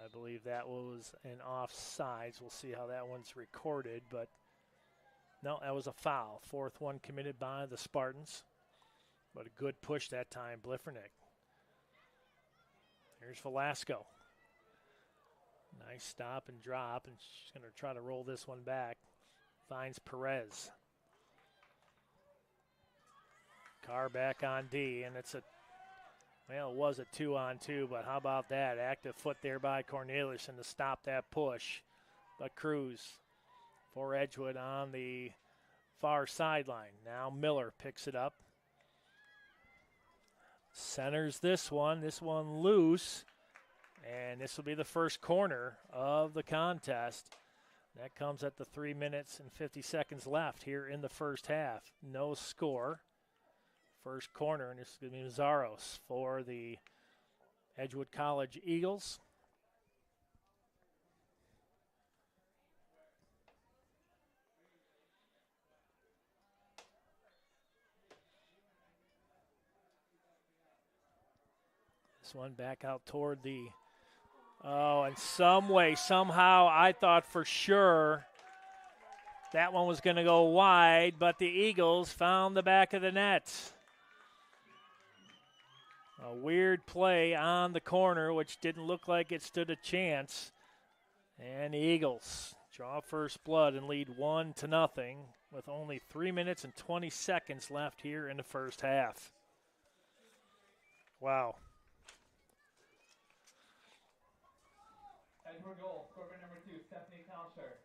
I believe that was an offsides. We'll see how that one's recorded, but no, that was a foul. 4th one committed by the Spartans. But a good push that time, Bliffernick. Here's Velasco. Nice stop and drop, and she's going to try to roll this one back. Finds Perez. Carr back on D, and it's it was a 2-on-2, but how about that? Active foot there by Corneliuson to stop that push. But Cruz for Edgewood on the far sideline. Now Miller picks it up. Centers this one loose, and this will be the first corner of the contest. That comes at the 3 minutes and 50 seconds left here in the first half. No score. First corner, and this is going to be Zaros for the Edgewood College Eagles. This one back out toward the, in some way, somehow, I thought for sure that one was going to go wide, but the Eagles found the back of the net. A weird play on the corner, which didn't look like it stood a chance. And the Eagles draw first blood and lead 1-0 with only 3 minutes and 20 seconds left here in the first half. Wow. Edgewood goal, scorer number 2, Stephanie Kalsher.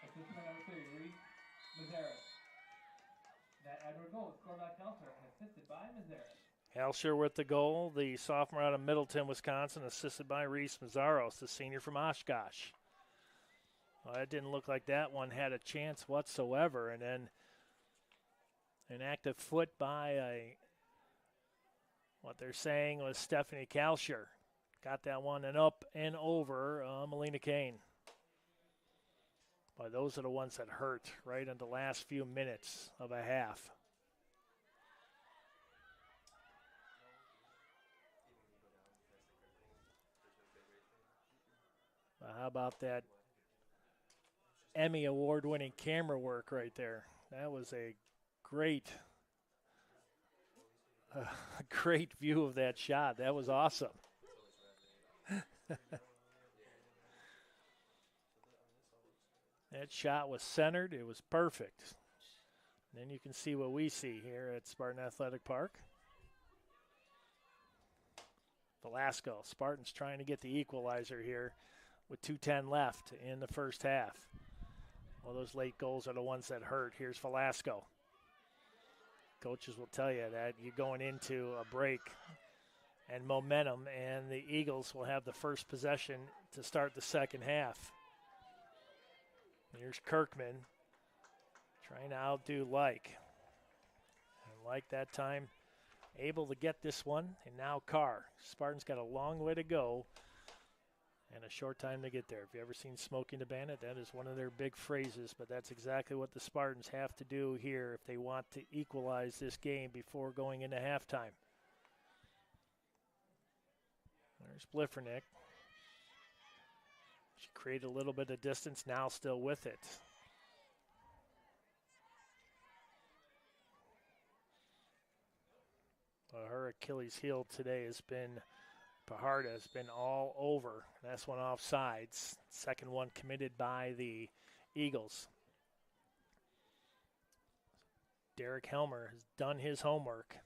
Assistant number 3, Reese Mazaris. That Edgewood goal was scored by Kalsher and assisted by Mazaris. Kalsher with the goal, the sophomore out of Middleton, Wisconsin, assisted by Reese Mazaros, the senior from Oshkosh. Well, it didn't look like that one had a chance whatsoever, and then an active foot by what they're saying was Stephanie Kalsher. Got that one and up and over Melina Kane. Boy, those are the ones that hurt right in the last few minutes of a half. How about that Emmy award-winning camera work right there? That was a great view of that shot. That was awesome. That shot was centered. It was perfect. And then you can see what we see here at Spartan Athletic Park. Velasco, Spartans trying to get the equalizer here with 2:10 left in the first half. Well, those late goals are the ones that hurt. Here's Velasco. Coaches will tell you that you're going into a break and momentum, and the Eagles will have the first possession to start the second half. Here's Kirkman trying to outdo Like. And Like that time able to get this one, and now Carr. Spartans got a long way to go and a short time to get there. If you ever seen Smoking the Bandit, that is one of their big phrases, but that's exactly what the Spartans have to do here if they want to equalize this game before going into halftime. There's Bliffernick. She created a little bit of distance, now still with it. Well, her Achilles heel today has been, Pajarda has been all over. That's one off sides. Second one committed by the Eagles. Derek Helmer has done his homework.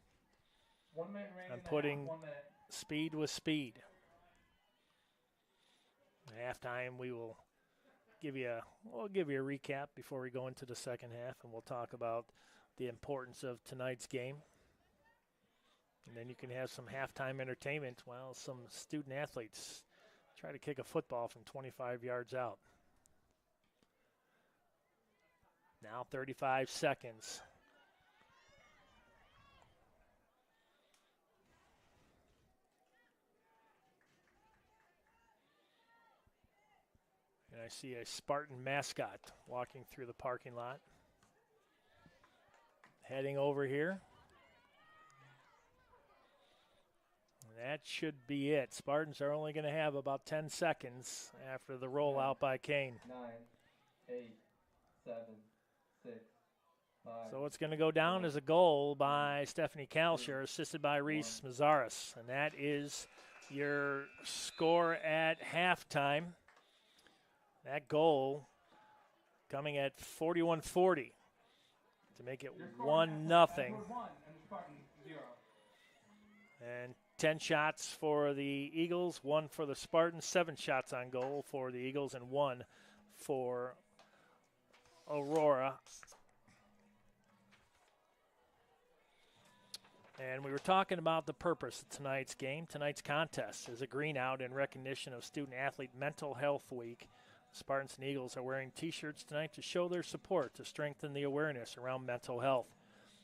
1 minute remaining. I'm putting 1 minute. speed with speed. At halftime, we'll give you a recap before we go into the second half, and we'll talk about the importance of tonight's game. And then you can have some halftime entertainment while some student athletes try to kick a football from 25 yards out. Now 35 seconds. And I see a Spartan mascot walking through the parking lot. Heading over here. That should be it. Spartans are only going to have about 10 seconds after the rollout by Kane. 9, 8, 7, 6, 5. So it's going to go down as a goal by Stephanie Kalsher, assisted by Reese Mazaris. And that is your score at halftime. That goal coming at 41-40 to make it 1-0. And 10 shots for the Eagles, 1 for the Spartans, 7 shots on goal for the Eagles, and 1 for Aurora. And we were talking about the purpose of tonight's game. Tonight's contest is a green out in recognition of Student Athlete Mental Health Week. Spartans and Eagles are wearing T-shirts tonight to show their support to strengthen the awareness around mental health.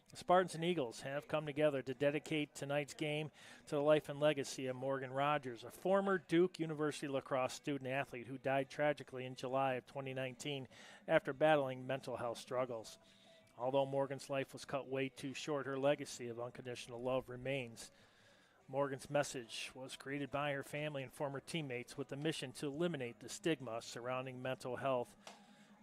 The Spartans and Eagles have come together to dedicate tonight's game to the life and legacy of Morgan Rogers, a former Duke University lacrosse student athlete who died tragically in July of 2019 after battling mental health struggles. Although Morgan's life was cut way too short, her legacy of unconditional love remains. Morgan's message was created by her family and former teammates with the mission to eliminate the stigma surrounding mental health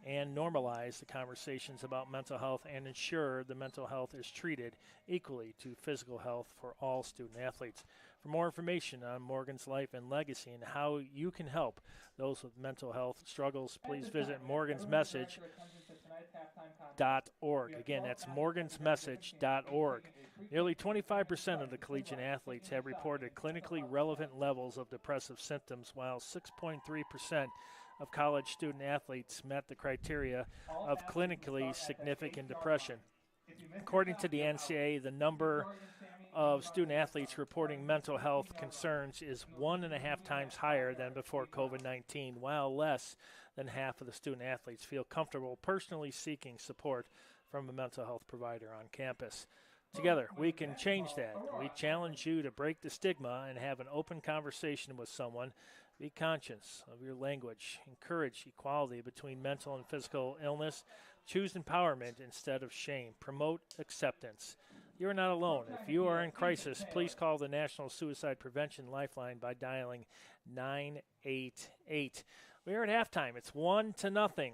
and normalize the conversations about mental health and ensure the mental health is treated equally to physical health for all student athletes. For more information on Morgan's life and legacy and how you can help those with mental health struggles, please visit morgansmessage.org. Again, that's morgansmessage.org. Nearly 25% of the collegiate athletes have reported clinically relevant levels of depressive symptoms, while 6.3% of college student athletes met the criteria of clinically significant depression. According to the NCAA, the number of student athletes reporting mental health concerns is 1.5 times higher than before COVID-19, while less than half of the student athletes feel comfortable personally seeking support from a mental health provider on campus. Together, we can change that. We challenge you to break the stigma and have an open conversation with someone. Be conscious of your language. Encourage equality between mental and physical illness. Choose empowerment instead of shame. Promote acceptance. You're not alone. If you are in crisis, please call the National Suicide Prevention Lifeline by dialing 988. We are at halftime. It's 1-0.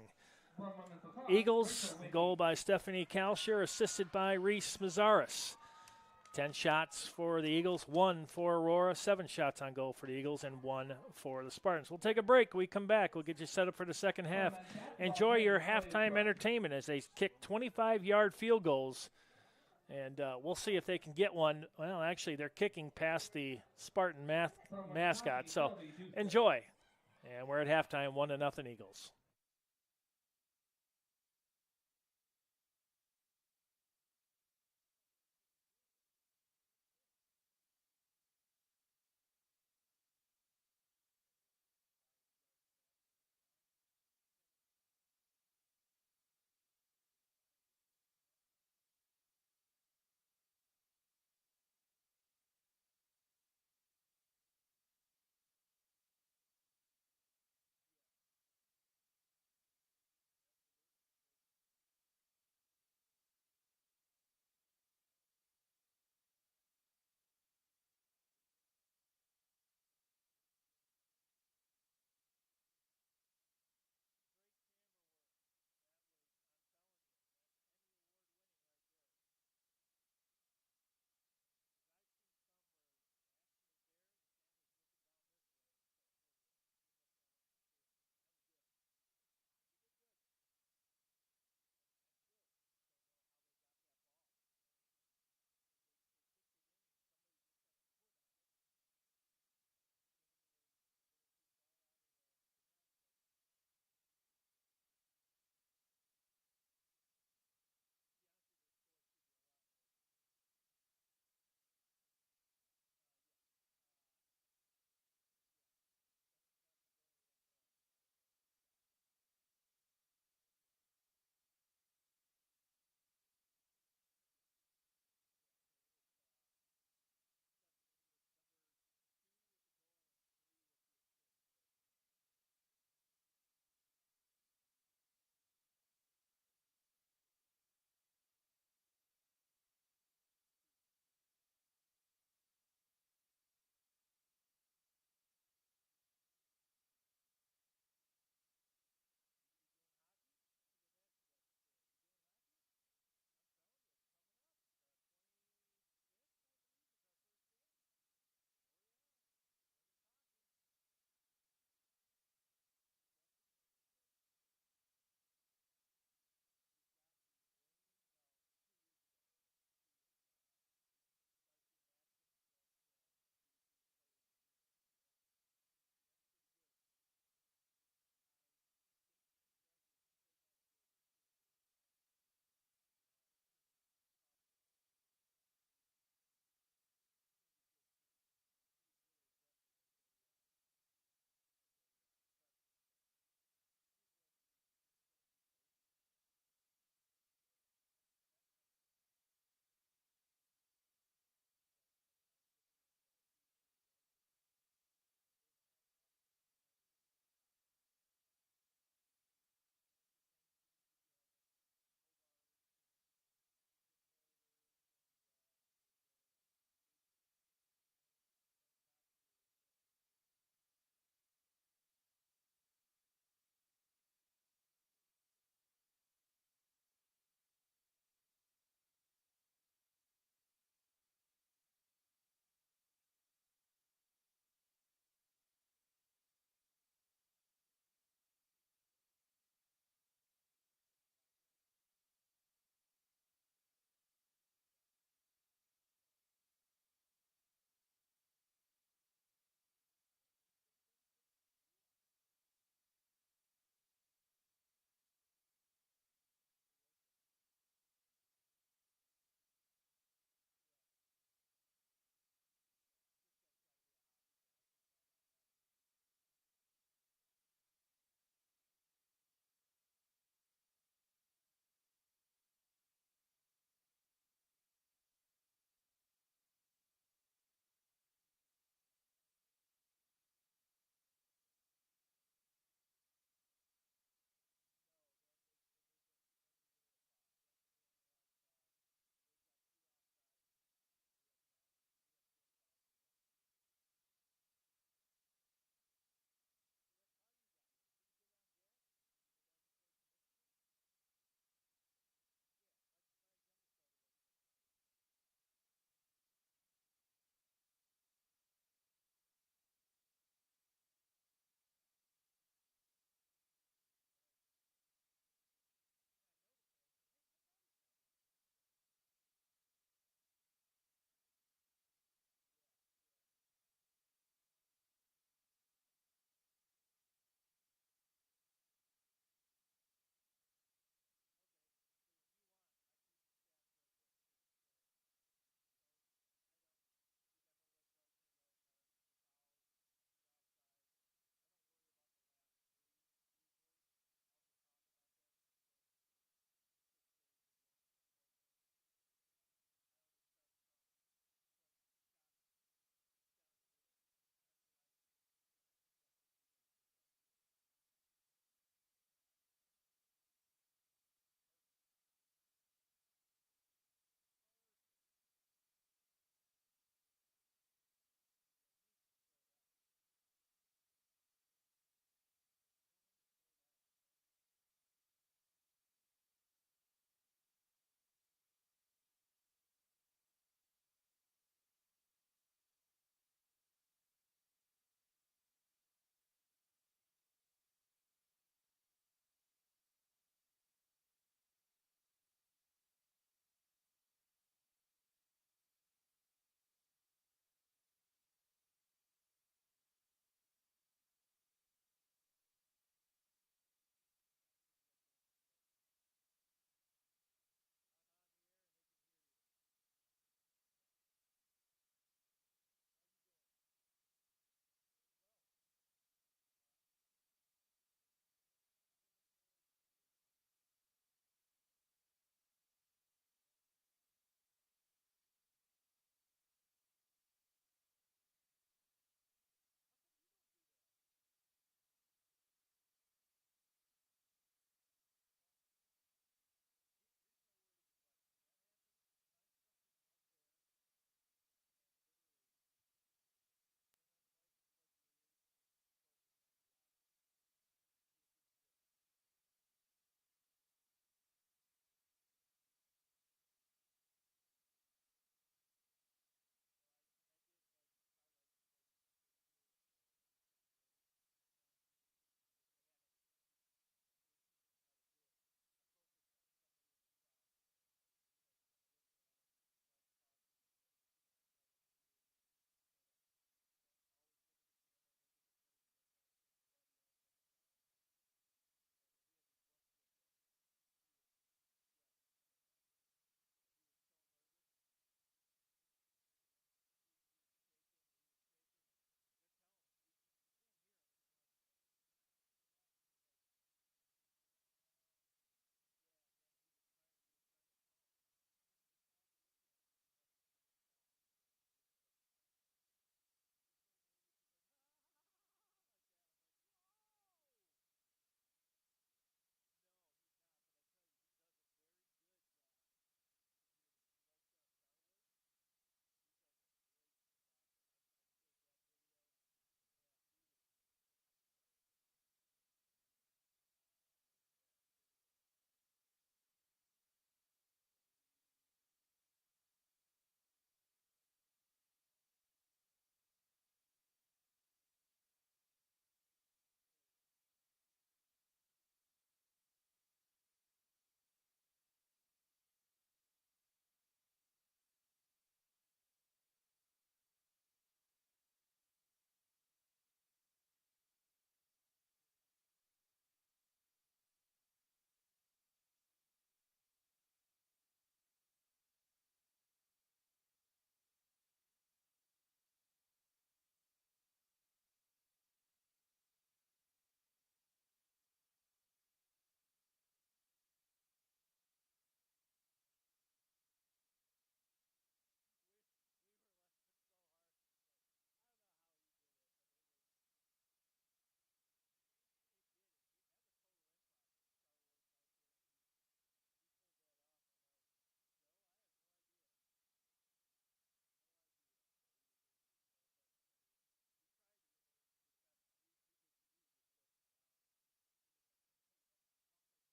Eagles, goal by Stephanie Kalsher, assisted by Reese Mazaris. 10 shots for the Eagles, 1 for Aurora, 7 shots on goal for the Eagles, and 1 for the Spartans. We'll take a break. When we come back, we'll get you set up for the second half. Enjoy your halftime entertainment as they kick 25-yard field goals. And we'll see if they can get one. Well, actually, they're kicking past the Spartan mascot. So enjoy. And we're at halftime, 1-0 Eagles.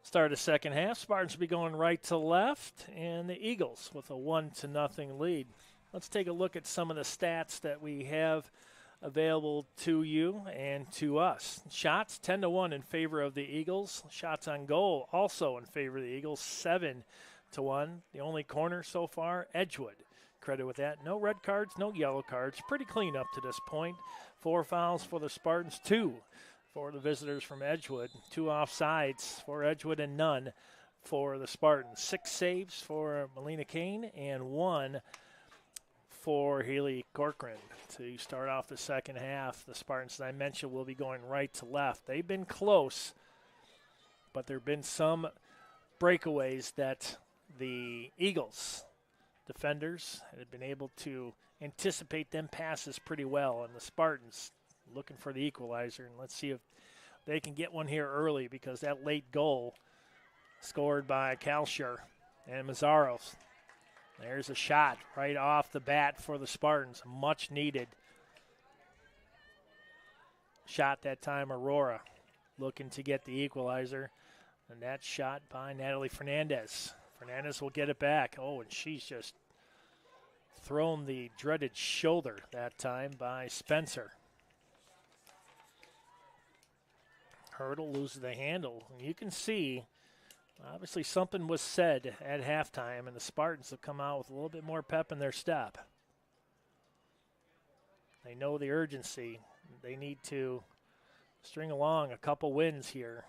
Start of second half. Spartans will be going right to left, and the Eagles with a 1-0 lead. Let's take a look at some of the stats that we have available to you and to us. Shots 10-1 in favor of the Eagles. Shots on goal also in favor of the Eagles, 7-1. The only corner so far, Edgewood. Credit with that. No red cards, no yellow cards. Pretty clean up to this point. 4 fouls for the Spartans, 2 for the visitors from Edgewood. 2 offsides for Edgewood and none for the Spartans. 6 saves for Melina Kane and 1 for Haley Corcoran to start off the second half. The Spartans, as I mentioned, will be going right to left. They've been close, but there have been some breakaways that the Eagles defenders had been able to anticipate them passes pretty well, and the Spartans looking for the equalizer. And let's see if they can get one here early, because that late goal scored by Kalshur and Mazzaros. There's a shot right off the bat for the Spartans. Much needed shot that time. Aurora looking to get the equalizer. And that shot by Natalie Fernandez. Fernandez will get it back. Oh, and she's just thrown the dreaded shoulder that time by Spencer. Hurdle loses the handle. And you can see, obviously, something was said at halftime, and the Spartans have come out with a little bit more pep in their step. They know the urgency. They need to string along a couple wins here.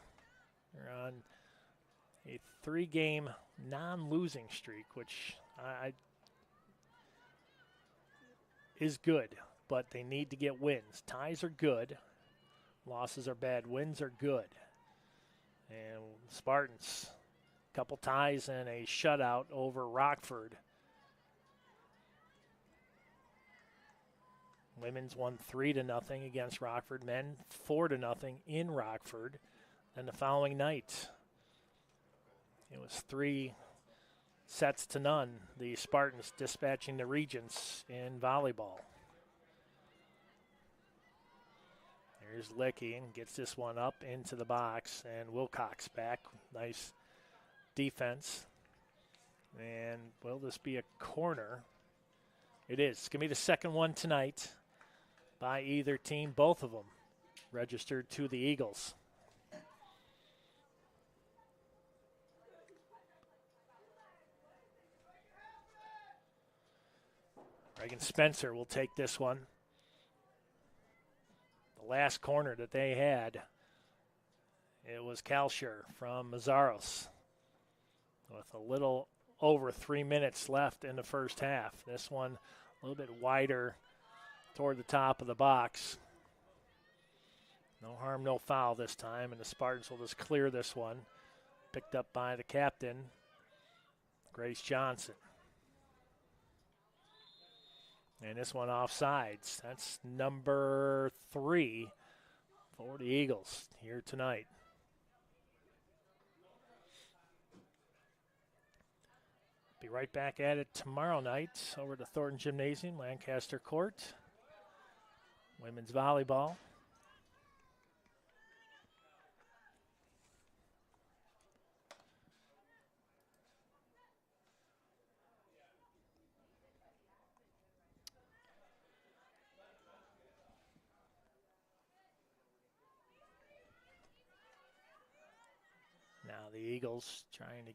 They're on a 3-game non-losing streak, which is good, but they need to get wins. Ties are good. Losses are bad. Wins are good. And Spartans, a couple ties and a shutout over Rockford. Women's won 3-0 against Rockford. Men 4-0 in Rockford. And the following night, it was 3-0. The Spartans dispatching the Regents in volleyball. There's Licky and gets this one up into the box, and Wilcox back. Nice defense. And will this be a corner? It is. It's going to be the second one tonight by either team. Both of them registered to the Eagles. Reagan Spencer will take this one. The last corner that they had, it was Kalshur from Mazzaros with a little over 3 minutes left in the first half. This one a little bit wider toward the top of the box. No harm, no foul this time, and the Spartans will just clear this one. Picked up by the captain, Grace Johnson. And this one offsides. That's number 3 for the Eagles here tonight. Be right back at it tomorrow night over to Thornton Gymnasium, Lancaster Court. Women's volleyball. Now the Eagles trying to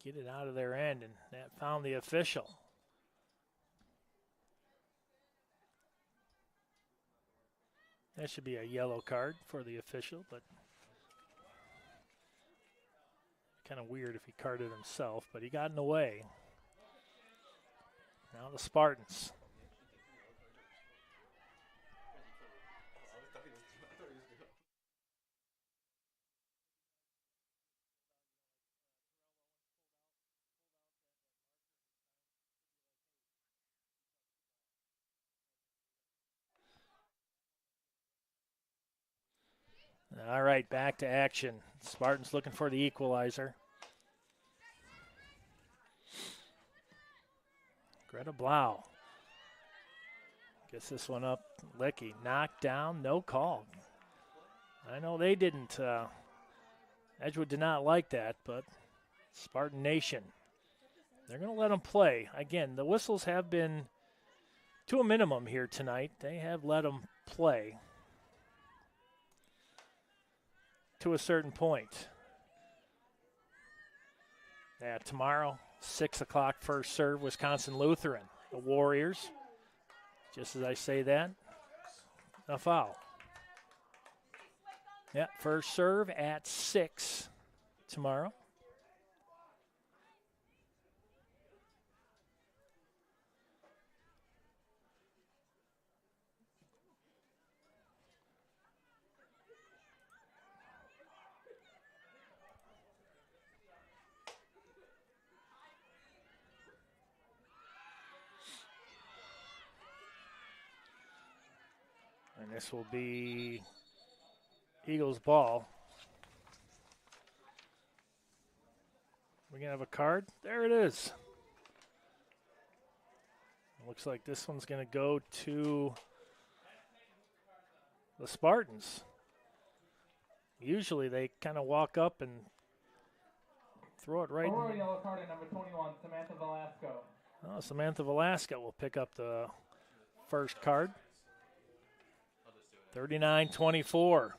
get it out of their end, and that found the official. That should be a yellow card for the official, but kind of weird if he carded himself, but he got in the way. Now the Spartans. All right, back to action. Spartans looking for the equalizer. Greta Blau gets this one up. Licky knocked down, no call. I know they didn't Edgewood did not like that, but Spartan Nation, they're going to let them play. Again, the whistles have been to a minimum here tonight. They have let them play to a certain point. Yeah, tomorrow, 6 o'clock first serve, Wisconsin Lutheran. The Warriors, just as I say that, a foul. Yeah, first serve at 6 tomorrow. And this will be Eagles ball. We're going to have a card. There it is. Looks like this one's going to go to the Spartans. Usually they kind of walk up and throw it right. Aurora yellow card at number 21, Samantha Velasco. Oh, Samantha Velasco will pick up the first card. 39-24.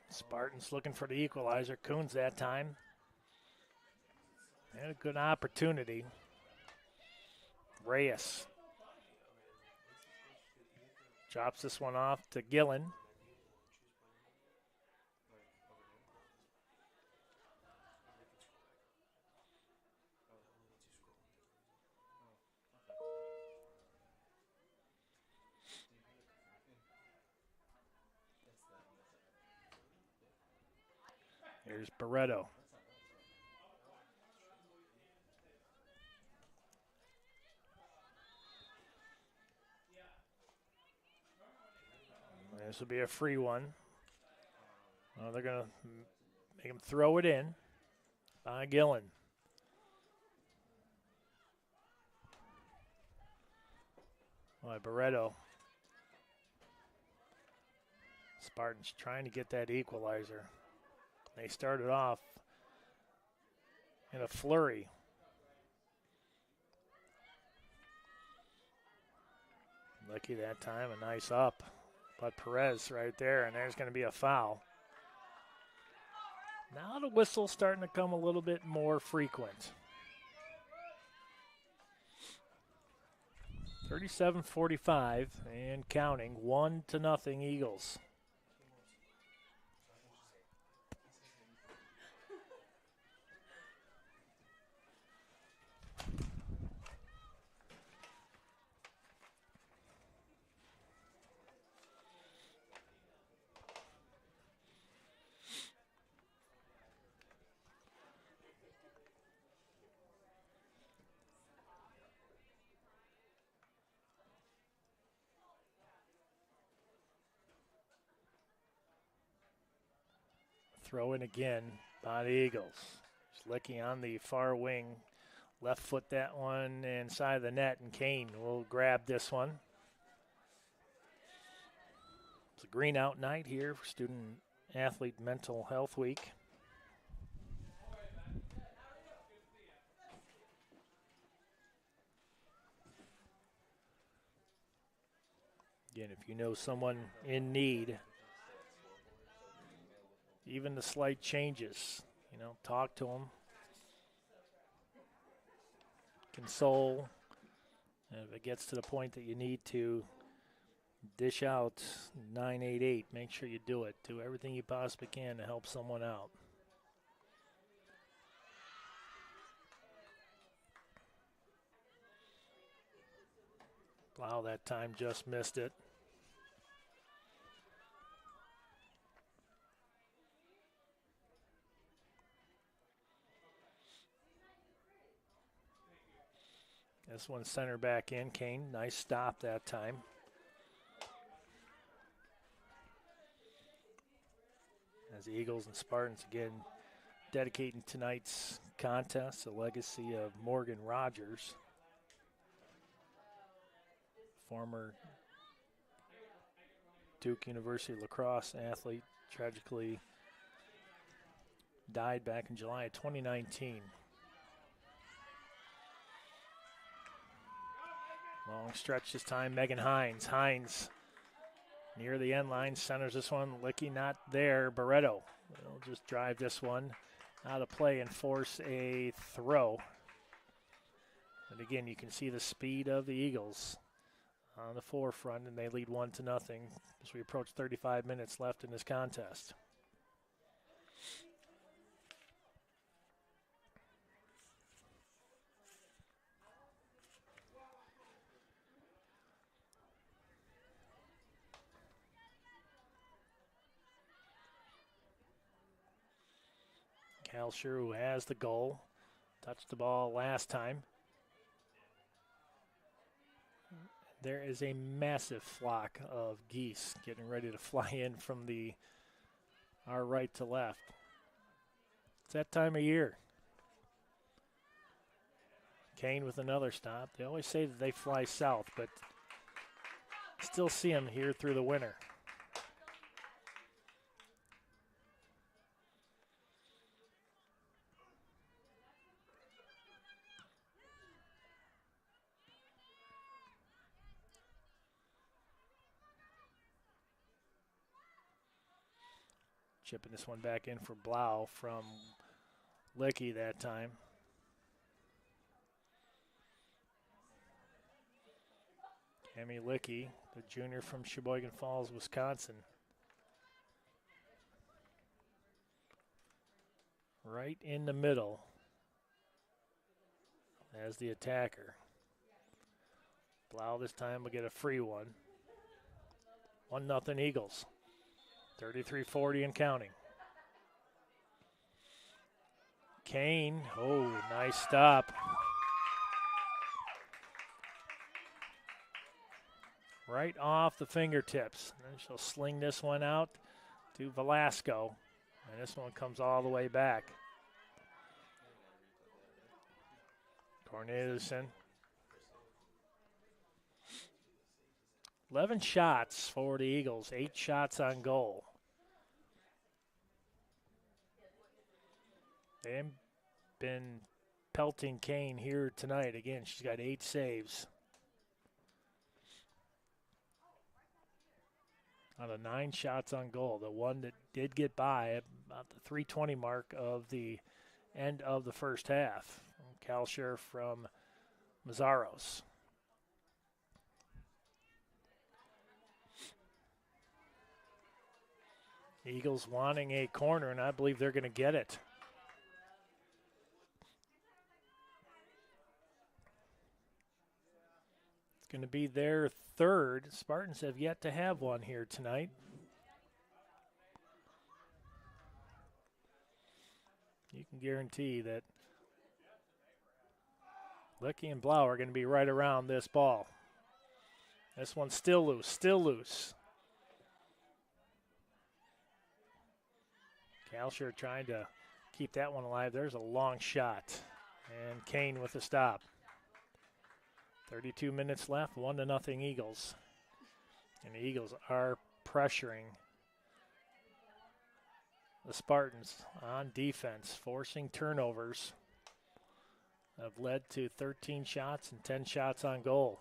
Spartans looking for the equalizer. Coons that time. Had a good opportunity. Reyes drops this one off to Gillen. Here's Barreto. This will be a free one. They're going to make him throw it in by Gillen. By Barreto. Spartans trying to get that equalizer. They started off in a flurry. Lucky that time, a nice up. But Perez right there, and there's going to be a foul. Now the whistle's starting to come a little bit more frequent. 37-45 and counting, 1-0 Eagles. Throw in again by the Eagles. Slicky on the far wing. Left foot that one inside the net, and Kane will grab this one. It's a green out night here for Student Athlete Mental Health Week. Again, if you know someone in need, even the slight changes, talk to them, console. And if it gets to the point that you need to dish out 988, make sure you do it. Do everything you possibly can to help someone out. Wow, that time just missed it. This one center back in. Kane, nice stop that time. As the Eagles and Spartans again dedicating tonight's contest, the legacy of Morgan Rogers, former Duke University lacrosse athlete, tragically died back in July of 2019. Long stretch this time, Megan Hines. Hines near the end line, centers this one. Licky not there. Barreto will just drive this one out of play and force a throw. And again, you can see the speed of the Eagles on the forefront, and they lead 1-0 as we approach 35 minutes left in this contest. Kalsher, who has the goal, touched the ball last time. There is a massive flock of geese getting ready to fly in from our right to left. It's that time of year. Kane with another stop. They always say that they fly south, but still see them here through the winter. Chipping this one back in for Blau from Licky that time. Cami Licky, the junior from Sheboygan Falls, Wisconsin. Right in the middle as the attacker. Blau this time will get a free one. 1-0 Eagles. 33-40 and counting. Kane, oh, nice stop. Right off the fingertips. And then she'll sling this one out to Velasco. And this one comes all the way back. Corneliuson. 11 shots for the Eagles, 8 shots on goal. They've been pelting Kane here tonight. Again, she's got 8 saves. Out of 9 shots on goal, the one that did get by at about the 3:20 mark of the end of the first half. Kalsher from Mazzaros. Eagles wanting a corner, and I believe they're going to get it. It's going to be their third. Spartans have yet to have one here tonight. You can guarantee that Licky and Blau are going to be right around this ball. This one's still loose, still loose. Kalsher trying to keep that one alive. There's a long shot. And Kane with the stop. 32 minutes left, 1-0 Eagles. And the Eagles are pressuring the Spartans on defense, forcing turnovers. Have led to 13 shots and 10 shots on goal.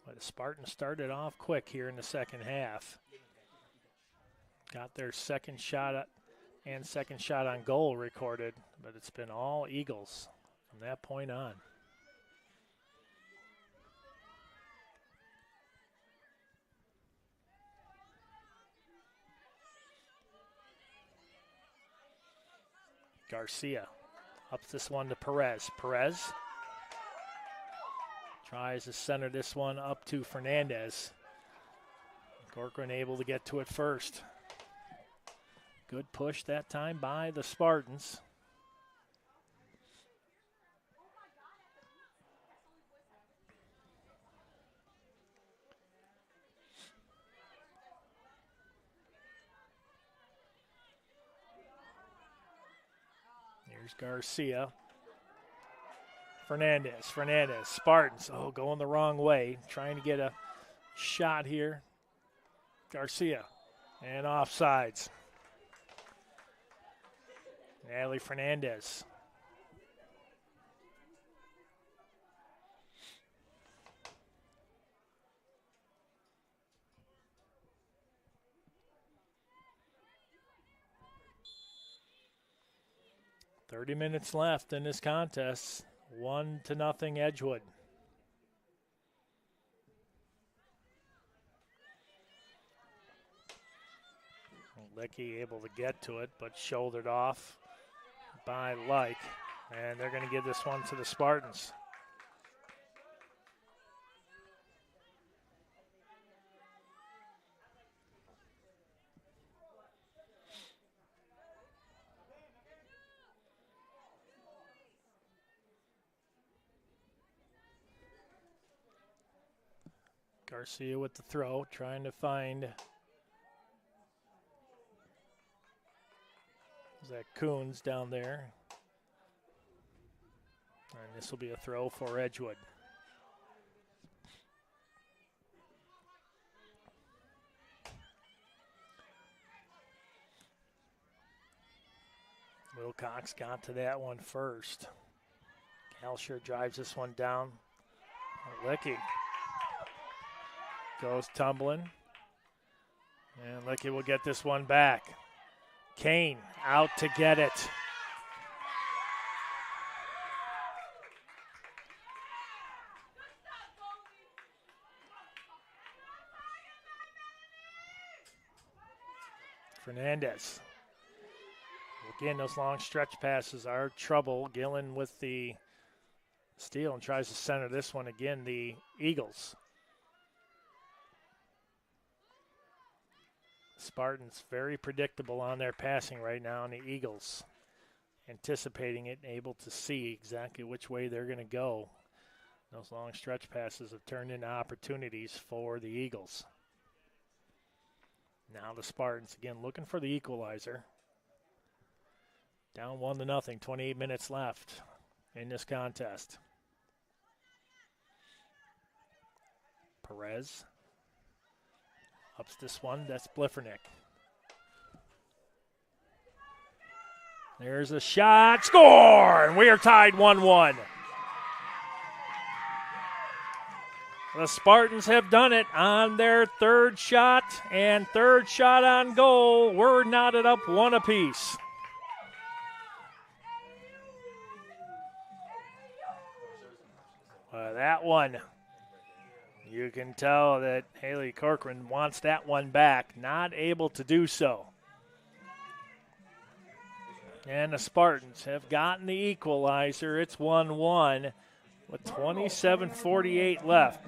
But the Spartans started off quick here in the second half. Got their second shot and second shot on goal recorded, but it's been all Eagles from that point on. Garcia ups this one to Perez. Perez tries to center this one up to Fernandez. Corcoran able to get to it first. Good push that time by the Spartans. Here's Garcia. Fernandez, Spartans. Oh, going the wrong way. Trying to get a shot here. Garcia. And offsides. Natalie Fernandez. .30 minutes left in this contest. 1-0 Edgewood. Licky able to get to it, but shouldered off by Like. And they're going to give this one to the Spartans. Garcia with the throw, trying to find Zach Coons down there. And this will be a throw for Edgewood. Wilcox got to that one first. Kalsher drives this one down. Licky goes tumbling. And Licky will get this one back. Kane out to get it. Fernandez. Again, those long stretch passes are trouble. Gillen with the steal and tries to center this one again, the Eagles. Spartans very predictable on their passing right now, and the Eagles anticipating it and able to see exactly which way they're going to go. Those long stretch passes have turned into opportunities for the Eagles. Now the Spartans again looking for the equalizer. Down 1-0, 28 minutes left in this contest. Perez ups this one, that's Bliffernick. There's a shot, score, and we are tied 1-1. The Spartans have done it on their third shot and third shot on goal. We're knotted up one apiece. That one, you can tell that Haley Corcoran wants that one back, not able to do so. And the Spartans have gotten the equalizer. It's 1-1 with 27:48 left.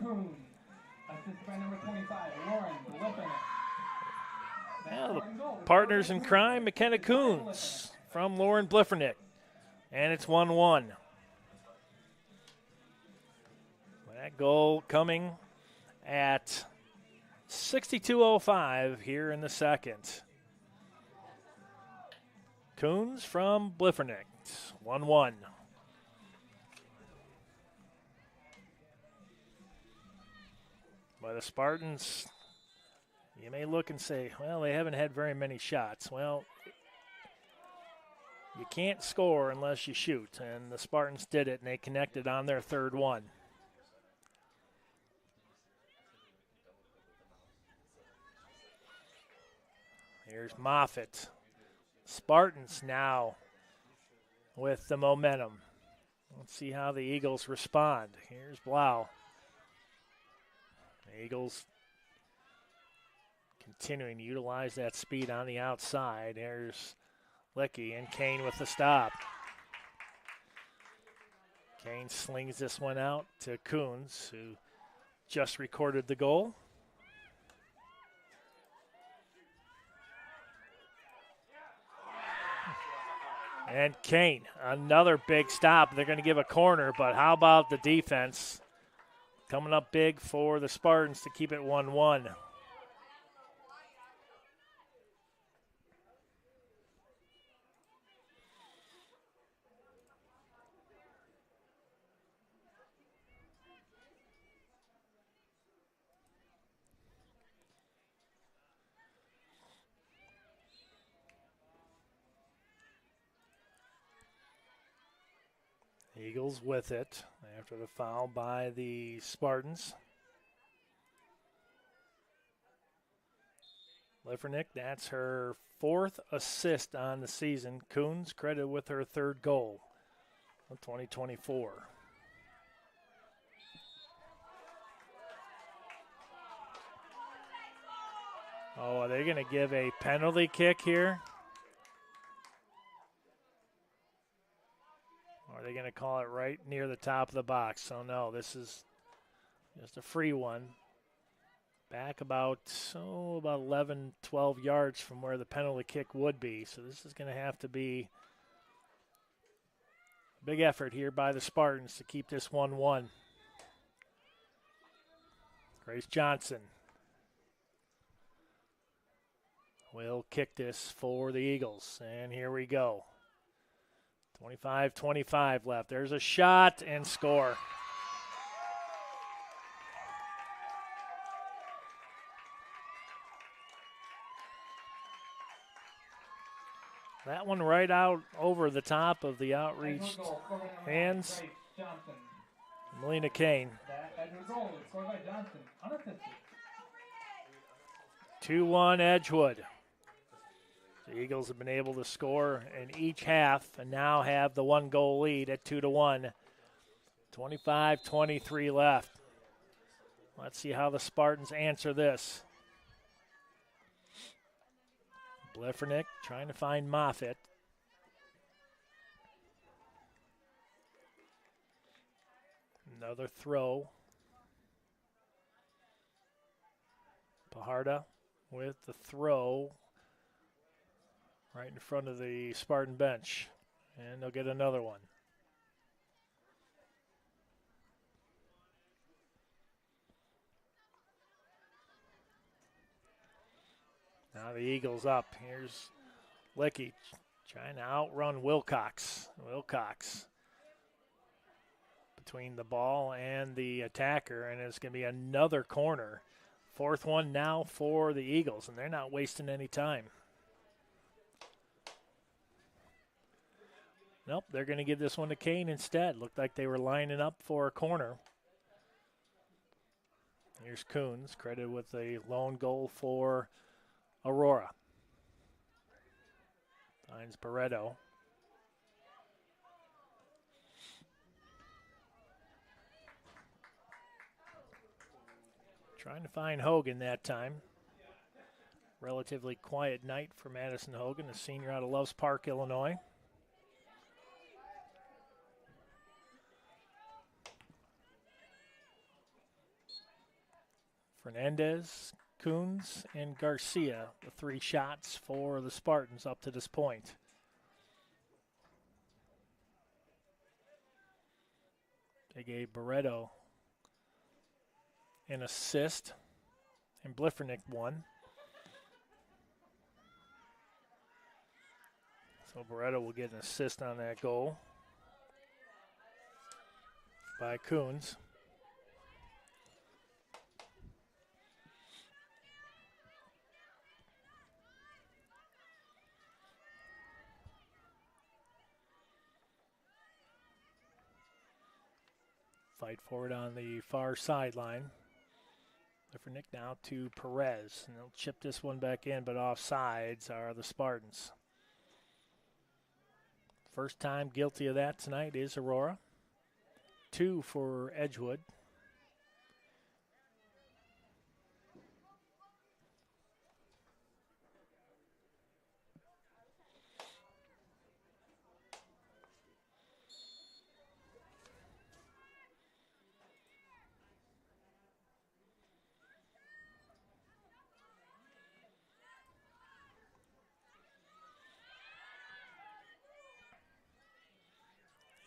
Now the partners in crime, McKenna Coons from Lauren Bliffernick. And it's 1-1. That goal coming at 62:05 here in the second. Coons from Bliffernick, 1-1. By the Spartans, you may look and say, well, they haven't had very many shots. Well, you can't score unless you shoot, and the Spartans did it, and they connected on their third one. Here's Moffitt. Spartans now with the momentum. Let's see how the Eagles respond. Here's Blau. The Eagles continuing to utilize that speed on the outside. There's Licky and Kane with the stop. Kane slings this one out to Coons, who just recorded the goal. And Kane, another big stop. They're going to give a corner, but how about the defense? Coming up big for the Spartans to keep it 1-1. Eagles with it after the foul by the Spartans. Lifernick, that's her 4th assist on the season. Coons credited with her 3rd goal of 2024. Oh, are they going to give a penalty kick here? Or are they going to call it right near the top of the box? So no, this is just a free one. Back about 11, 12 yards from where the penalty kick would be. So this is going to have to be a big effort here by the Spartans to keep this 1-1. Grace Johnson will kick this for the Eagles. And here we go. 25-25 left. There's a shot and score. That one right out over the top of the outreached hands. Melina Kane. 2-1 Edgewood. The Eagles have been able to score in each half and now have the 1-goal lead at 2-1. 25-23 left. Let's see how the Spartans answer this. Bliffernick trying to find Moffitt. Another throw. Pajarda with the throw right in front of the Spartan bench. And they'll get another one. Now the Eagles up. Here's Licky trying to outrun Wilcox. Wilcox between the ball and the attacker, and it's going to be another corner. 4th one now for the Eagles, and they're not wasting any time. Nope, they're going to give this one to Kane instead. Looked like they were lining up for a corner. Here's Coons, credited with a lone goal for Aurora. Finds Barreto. Trying to find Hogan that time. Relatively quiet night for Madison Hogan, a senior out of Loves Park, Illinois. Fernandez, Coons, and Garcia, the 3 shots for the Spartans up to this point. They gave Barreto an assist, and Bliffernick one. So Barreto will get an assist on that goal by Coons. Fight forward on the far sideline. Bliffernick now to Perez, and they'll chip this one back in, but offsides are the Spartans. First time guilty of that tonight is Aurora. 2 for Edgewood.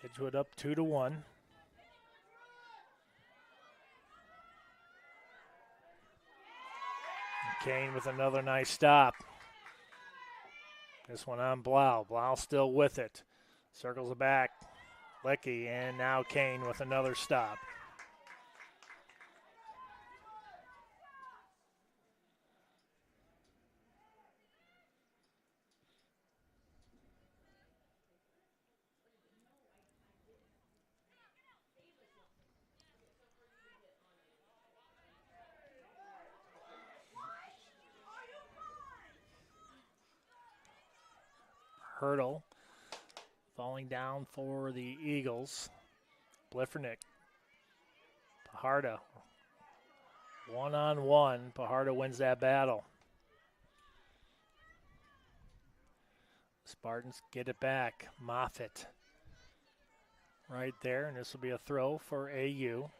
Edgewood up 2-1. Kane with another nice stop. This one on Blau. Blau still with it. Circles it back. Licky, and now Kane with another stop. Hurdle falling down for the Eagles. Bliffernick. Pajarda. One-on-one. Pajarda wins that battle. Spartans get it back. Moffitt right there, and this will be a throw for AU.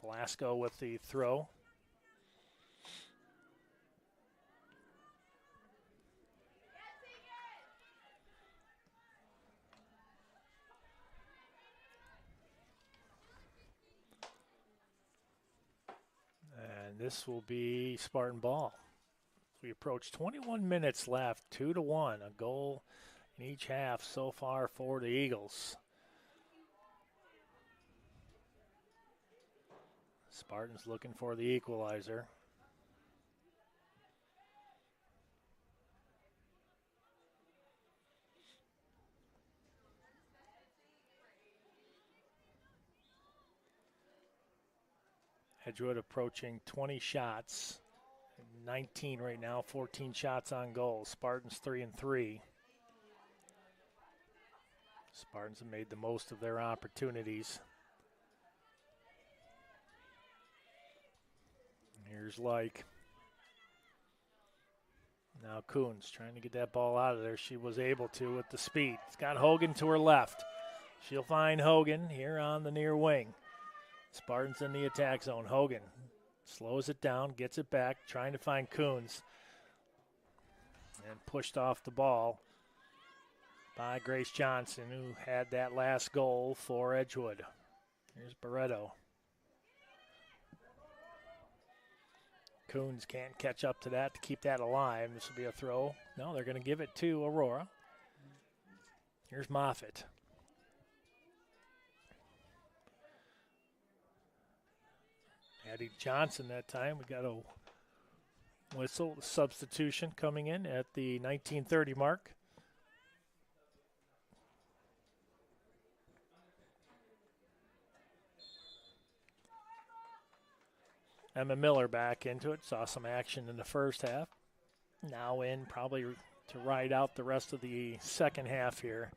Velasco with the throw. And this will be Spartan ball. We approach 21 minutes left, 2-1, a goal in each half so far for the Eagles. Spartans looking for the equalizer. Edgewood approaching 20 shots. 19 right now, 14 shots on goal. Spartans 3-3. Spartans have made the most of their opportunities. Here's Like. Now Coons trying to get that ball out of there. She was able to with the speed. It's got Hogan to her left. She'll find Hogan here on the near wing. Spartans in the attack zone. Hogan slows it down, gets it back, trying to find Coons. And pushed off the ball by Grace Johnson, who had that last goal for Edgewood. Here's Barreto. Coons can't catch up to that to keep that alive. This will be a throw. No, they're going to give it to Aurora. Here's Moffitt. Addie Johnson that time. We got a whistle substitution coming in at the 1930 mark. Emma Miller back into it. Saw some action in the first half. Now in probably to ride out the rest of the second half here.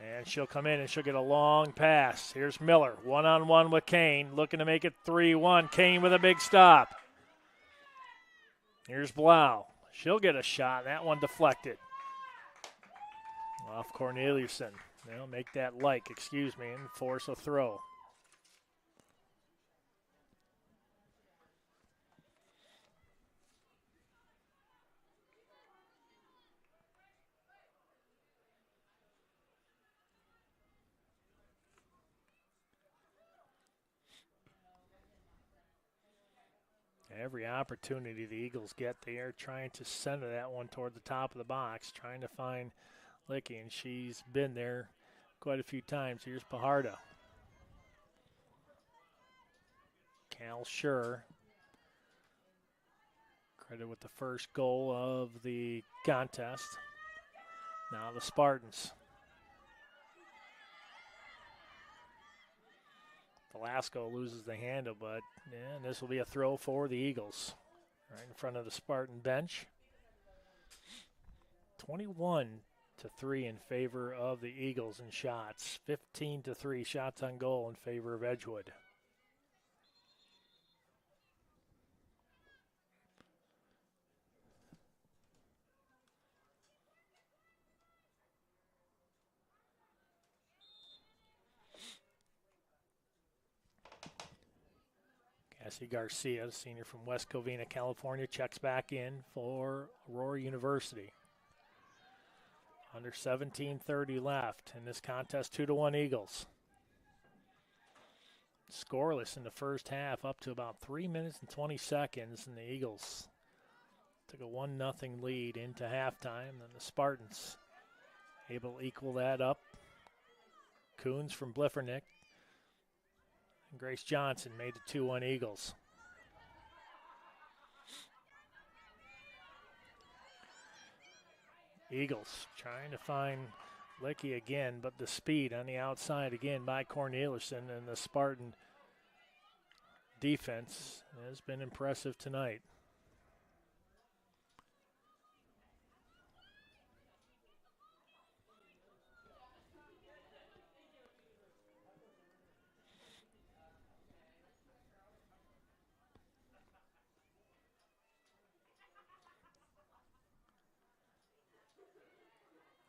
And she'll come in and she'll get a long pass. Here's Miller, one-on-one with Kane, looking to make it 3-1. Kane with a big stop. Here's Blau. She'll get a shot. That one deflected. Off Corneliuson. They'll make that and force a throw. Every opportunity the Eagles get, they are trying to center that one toward the top of the box, trying to find Licky, and she's been there quite a few times. Here's Pajarda. Cal Schur, credit with the first goal of the contest. Now the Spartans. Velasco loses the handle, but this will be a throw for the Eagles. Right in front of the Spartan bench. 21-3 in favor of the Eagles in shots. 15-3 shots on goal in favor of Edgewood. Cassie Garcia, senior from West Covina, California, checks back in for Aurora University. Under 17:30 left in this contest, 2-1 Eagles. Scoreless in the first half, up to about 3 minutes and 20 seconds, and the Eagles took a 1-0 lead into halftime, and the Spartans able to equal that up. Coons from Bliffernick and Grace Johnson made the 2-1 Eagles. Eagles trying to find Licky again, but the speed on the outside again by Corneliuson, and the Spartan defense has been impressive tonight.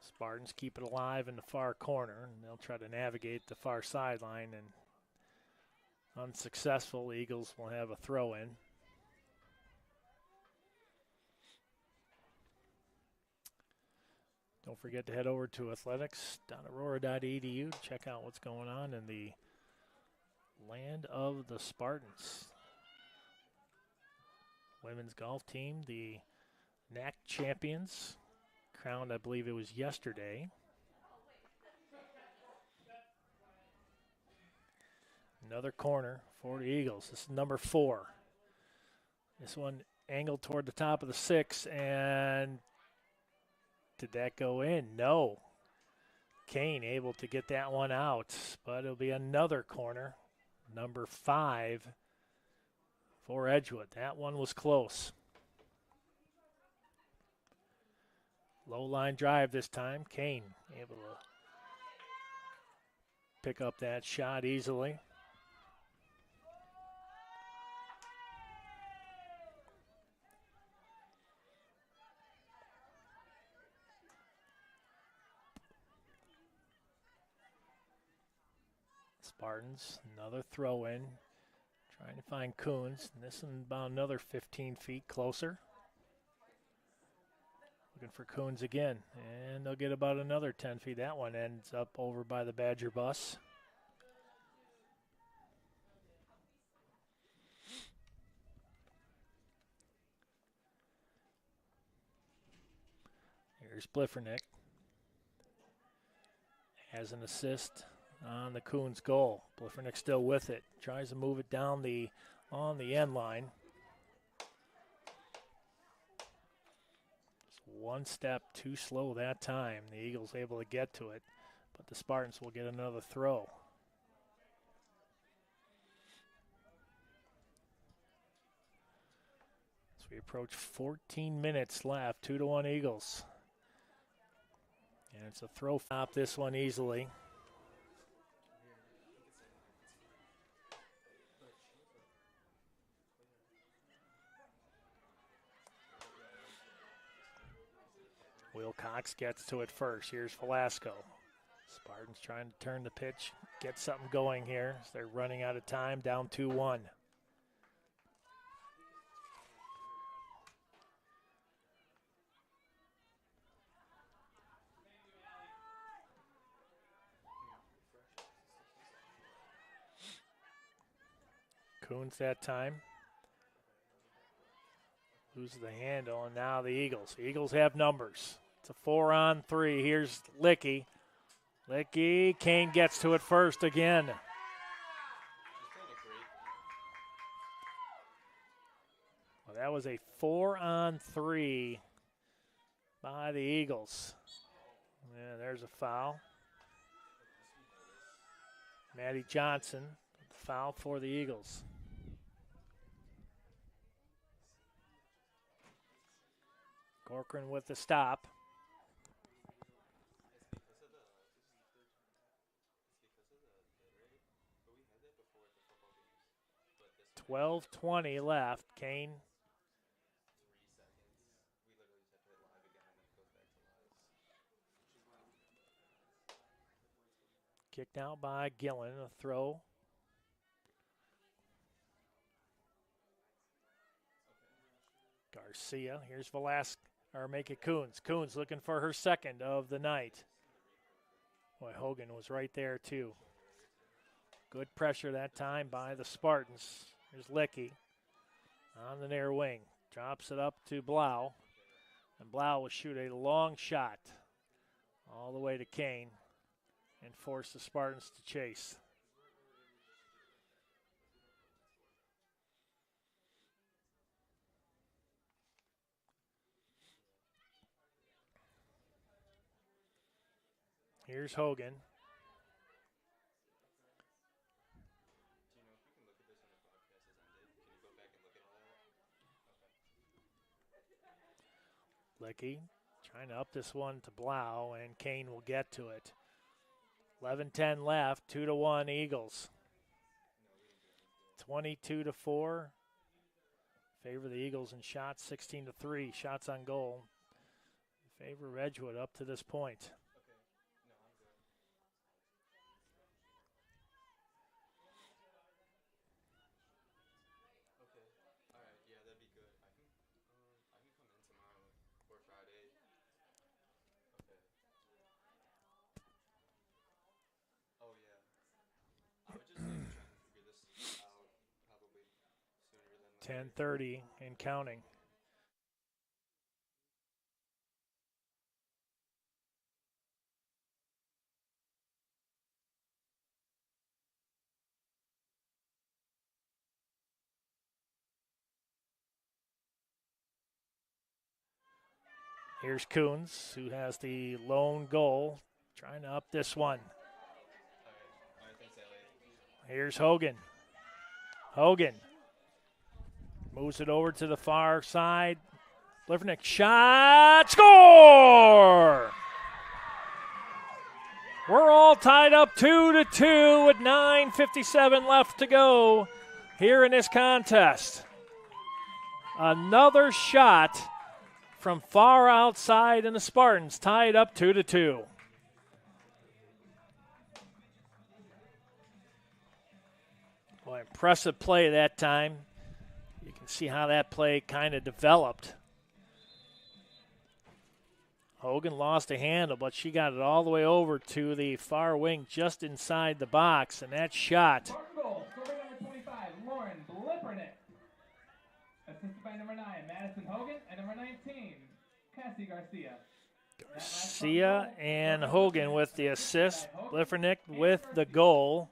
Spartans keep it alive in the far corner, and they'll try to navigate the far sideline, and unsuccessful. Eagles will have a throw-in. Don't forget to head over to athletics.aurora.edu to check out what's going on in the land of the Spartans. Women's golf team, the NAC champions, crowned, I believe it was yesterday. Another corner for the Eagles. This is number 4. This one angled toward the top of the 6, and did that go in? No. Kane able to get that one out, but it'll be another corner, number 5 for Edgewood. That one was close. Low line drive this time. Kane able to pick up that shot easily. Spartans, another throw in. Trying to find Coons. And this one about another 15 feet closer. Looking for Coons again, and they'll get about another 10 feet. That one ends up over by the Badger bus. Here's Bliffernick. Has an assist on the Coons goal. Bliffernick still with it. Tries to move it down on the end line. One step too slow that time. The Eagles able to get to it, but the Spartans will get another throw. As we approach 14 minutes left, 2-1 Eagles. And it's a throw. Stop this one easily. Wilcox gets to it first. Here's Velasco. Spartans trying to turn the pitch, get something going here. So they're running out of time, down 2-1. Coons that time. Loses the handle, and now the Eagles. The Eagles have numbers. It's a 4-on-3. Here's Licky. Licky, Kane gets to it first again. Well, that was a 4-on-3 by the Eagles. Yeah, there's a foul. Maddie Johnson, foul for the Eagles. Corcoran with the stop. 12:20 left. Kane. Kicked out by Gillen. A throw. Garcia. Here's or make it Coons. Coons looking for her second of the night. Boy, Hogan was right there too. Good pressure that time by the Spartans. Here's Licky on the near wing. Drops it up to Blau. And Blau will shoot a long shot all the way to Kane and force the Spartans to chase. Here's Hogan. Licky trying to up this one to Blau, and Kane will get to it. 11-10 left, 2-1 Eagles. 22-4. Favor the Eagles in shots, 16-3 shots on goal. Favor Edgewood up to this point. This out probably sooner than 10:30 and counting. Here's Coons, who has the lone goal, trying to up this one. Here's Hogan. Hogan moves it over to the far side. Bliffernick shot, score! We're all tied up 2-2 with 9:57 left to go here in this contest. Another shot from far outside, and the Spartans tied up 2-2. Boy, impressive play that time. You can see how that play kind of developed. Hogan lost a handle, but she got it all the way over to the far wing just inside the box, and that shot. Goal, scorer number 25, Lauren Blippernick. Assisted by number 9, Madison Hogan, and number 19, Cassie Garcia. Garcia and Hogan with the assist. Bliffernick with the goal.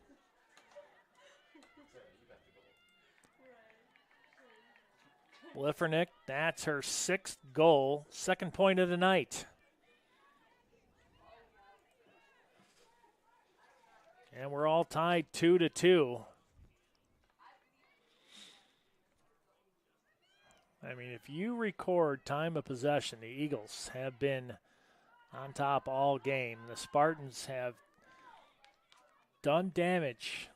Bliffernick, that's her 6th goal, 2nd point of the night. And we're all tied 2-2. I mean, if you record time of possession, the Eagles have been on top all game. The Spartans have done damage.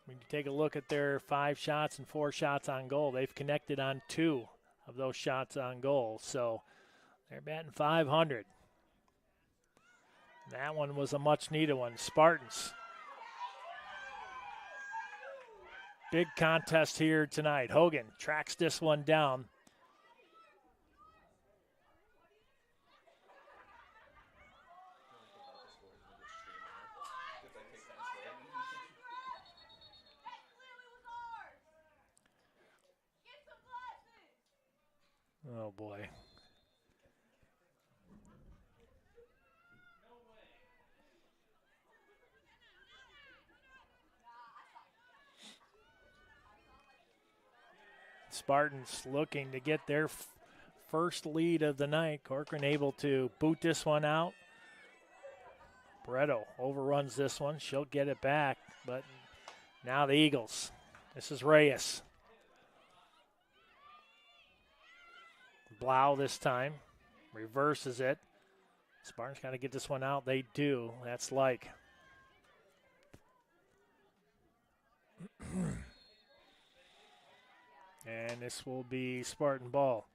When you take a look at their 5 shots and 4 shots on goal, they've connected on 2 of those shots on goal. So they're batting .500. That one was a much-needed one. Spartans. Big contest here tonight. Hogan tracks this one down. Oh, boy. Spartans looking to get their first lead of the night. Corcoran able to boot this one out. Barreto overruns this one. She'll get it back, but now the Eagles. This is Reyes. Blau this time. Reverses it. Spartans got to get this one out. They do. That's like. And this will be Spartan ball.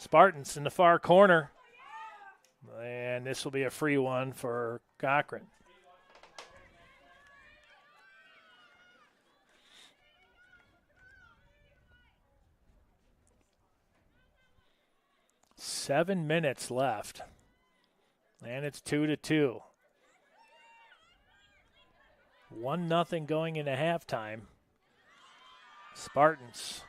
Spartans in the far corner. And this will be a free one for Cochran. Seven minutes left. And it's 2-2. 1-0 going into halftime. Spartans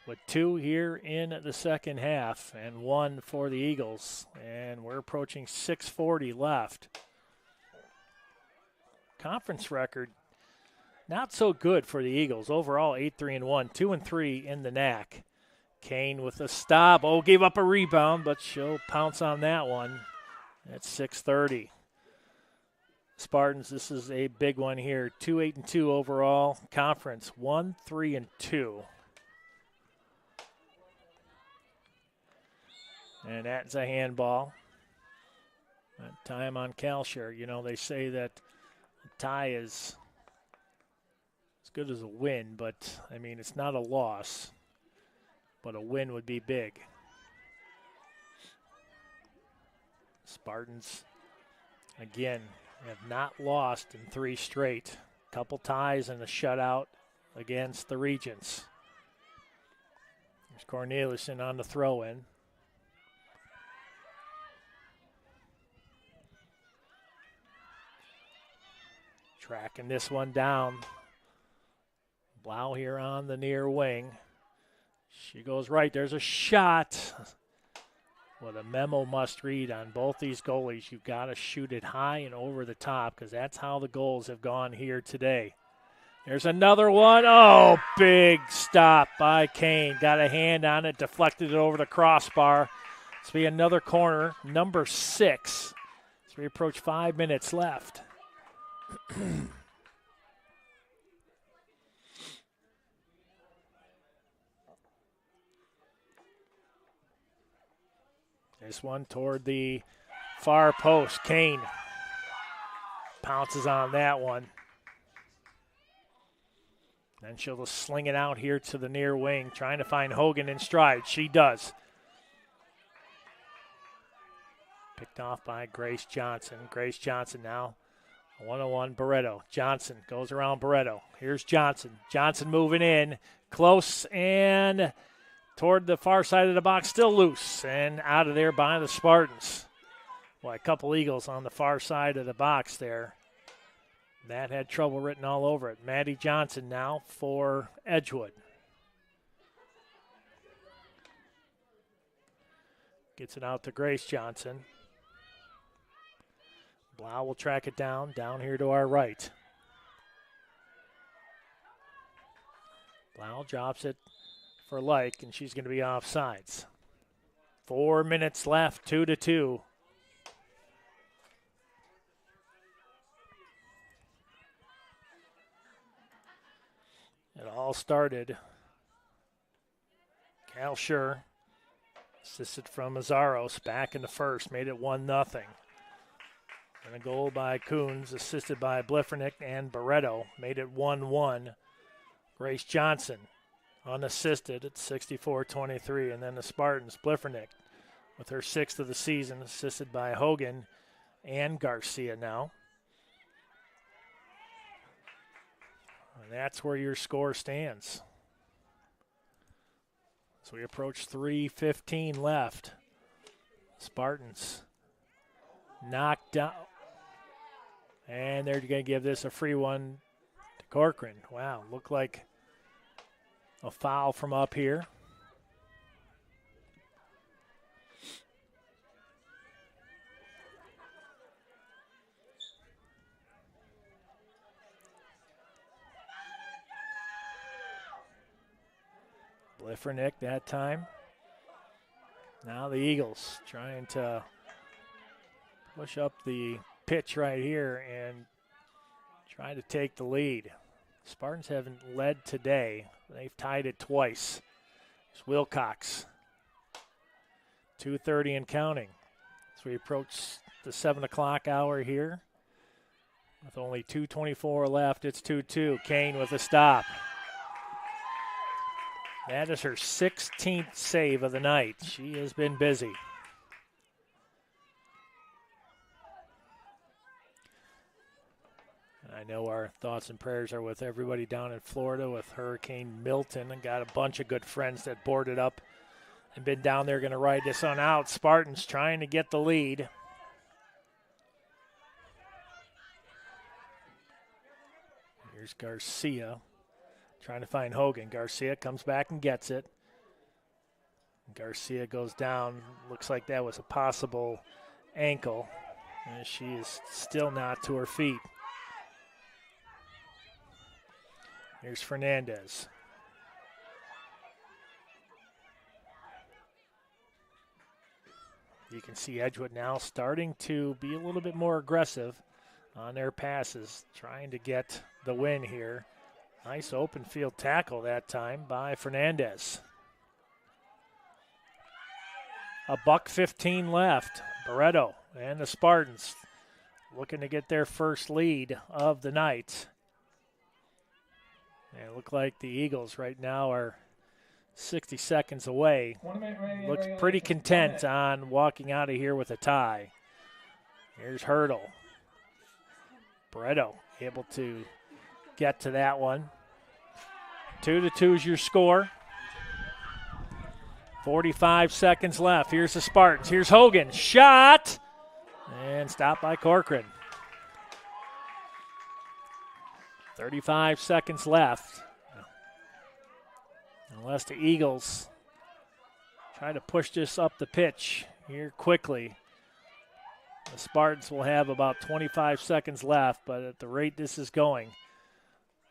with 2 here in the second half and 1 for the Eagles. And we're approaching 6:40 left. Conference record, not so good for the Eagles. Overall, 8-3-1, 2-3 in the NAC. Kane with a stop. Oh, gave up a rebound, but she'll pounce on that one. At 6:30. Spartans, this is a big one here. 2-8-2 overall. Conference 1-3-2. And that's a handball. That time on Calshire. You know, they say that a tie is as good as a win, but, I mean, it's not a loss. But a win would be big. Spartans, again, have not lost in 3 straight. Couple ties and a shutout against the Regents. There's Corneliuson on the throw-in. Tracking this one down. Blau here on the near wing. She goes right. There's a shot. Well, a memo must read on both these goalies. You've got to shoot it high and over the top because that's how the goals have gone here today. There's another one. Oh, big stop by Kane. Got a hand on it, deflected it over the crossbar. This will be another corner, number 6. As we approach 5 minutes left. This one toward the far post. Kane pounces on that one. Then she'll just sling it out here to the near wing, trying to find Hogan in stride. She does. Picked off by Grace Johnson. Grace Johnson now. 1-on-1 Barreto. Johnson goes around Barreto. Here's Johnson. Johnson moving in. Close and toward the far side of the box, still loose and out of there by the Spartans. Boy, a couple Eagles on the far side of the box there. That had trouble written all over it. Maddie Johnson now for Edgewood. Gets it out to Grace Johnson. Blau will track it down here to our right. Blau drops it for Like, and she's going to be offsides. 4 minutes left, 2-2. It all started. Cal Schur, assisted from Azaros, back in the first, made it 1-0. And a goal by Coons, assisted by Bliffernick and Barreto, made it 1-1. Grace Johnson unassisted at 64-23. And then the Spartans, Bliffernick, with her 6th of the season, assisted by Hogan and Garcia now. And that's where your score stands. So we approach 3:15 left. Spartans knocked out. And they're going to give this a free one to Corcoran. Wow, looked like a foul from up here. Bliffernick that time. Now the Eagles trying to push up the pitch right here and try to take the lead. Spartans haven't led today. They've tied it twice. It's Wilcox. 2:30 and counting. So we approach the 7 o'clock hour here. With only 2:24 left, it's 2-2. Kane with a stop. That is her 16th save of the night. She has been busy. I know our thoughts and prayers are with everybody down in Florida with Hurricane Milton, and got a bunch of good friends that boarded up and been down there going to ride this on out. Spartans trying to get the lead. Here's Garcia trying to find Hogan. Garcia comes back and gets it. Garcia goes down. Looks like that was a possible ankle. And she is still not to her feet. Here's Fernandez. You can see Edgewood now starting to be a little bit more aggressive on their passes, trying to get the win here. Nice open field tackle that time by Fernandez. $1:15 left. Barreto and the Spartans looking to get their first lead of the night. And it looked like the Eagles right now are 60 seconds away. Looks pretty content on walking out of here with a tie. Here's Hurdle. Barreto able to get to that one. 2-2 is your score. 45 seconds left. Here's the Spartans. Here's Hogan. Shot! And stopped by Corcoran. 35 seconds left. Unless the Eagles try to push this up the pitch here quickly. The Spartans will have about 25 seconds left, but at the rate this is going,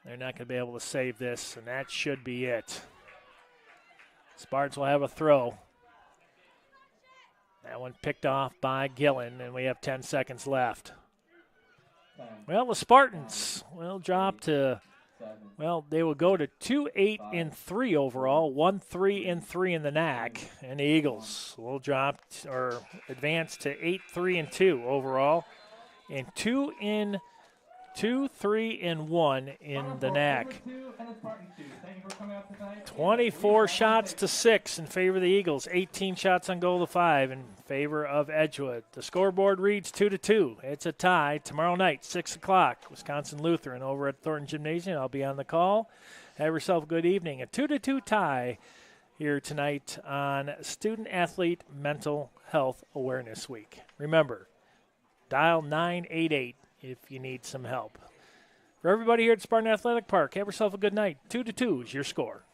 they're not going to be able to save this, and that should be it. Spartans will have a throw. That one picked off by Gillen, and we have 10 seconds left. Well, the Spartans will drop to, well, they will go to 2-8-3 overall, 1-3-3 in the NAC, and the Eagles will drop or advance to 8-3-2 overall, and 2-3-1 in the NAC. 24 shots to 6 in favor of the Eagles, 18 shots on goal to 5 in favor of Edgewood. The scoreboard reads 2-2. It's a tie tomorrow night, 6 o'clock, Wisconsin Lutheran over at Thornton Gymnasium. I'll be on the call. Have yourself a good evening. A 2-2 tie here tonight on Student Athlete Mental Health Awareness Week. Remember, dial 988 if you need some help. For everybody here at Spartan Athletic Park, have yourself a good night. 2-2 is your score.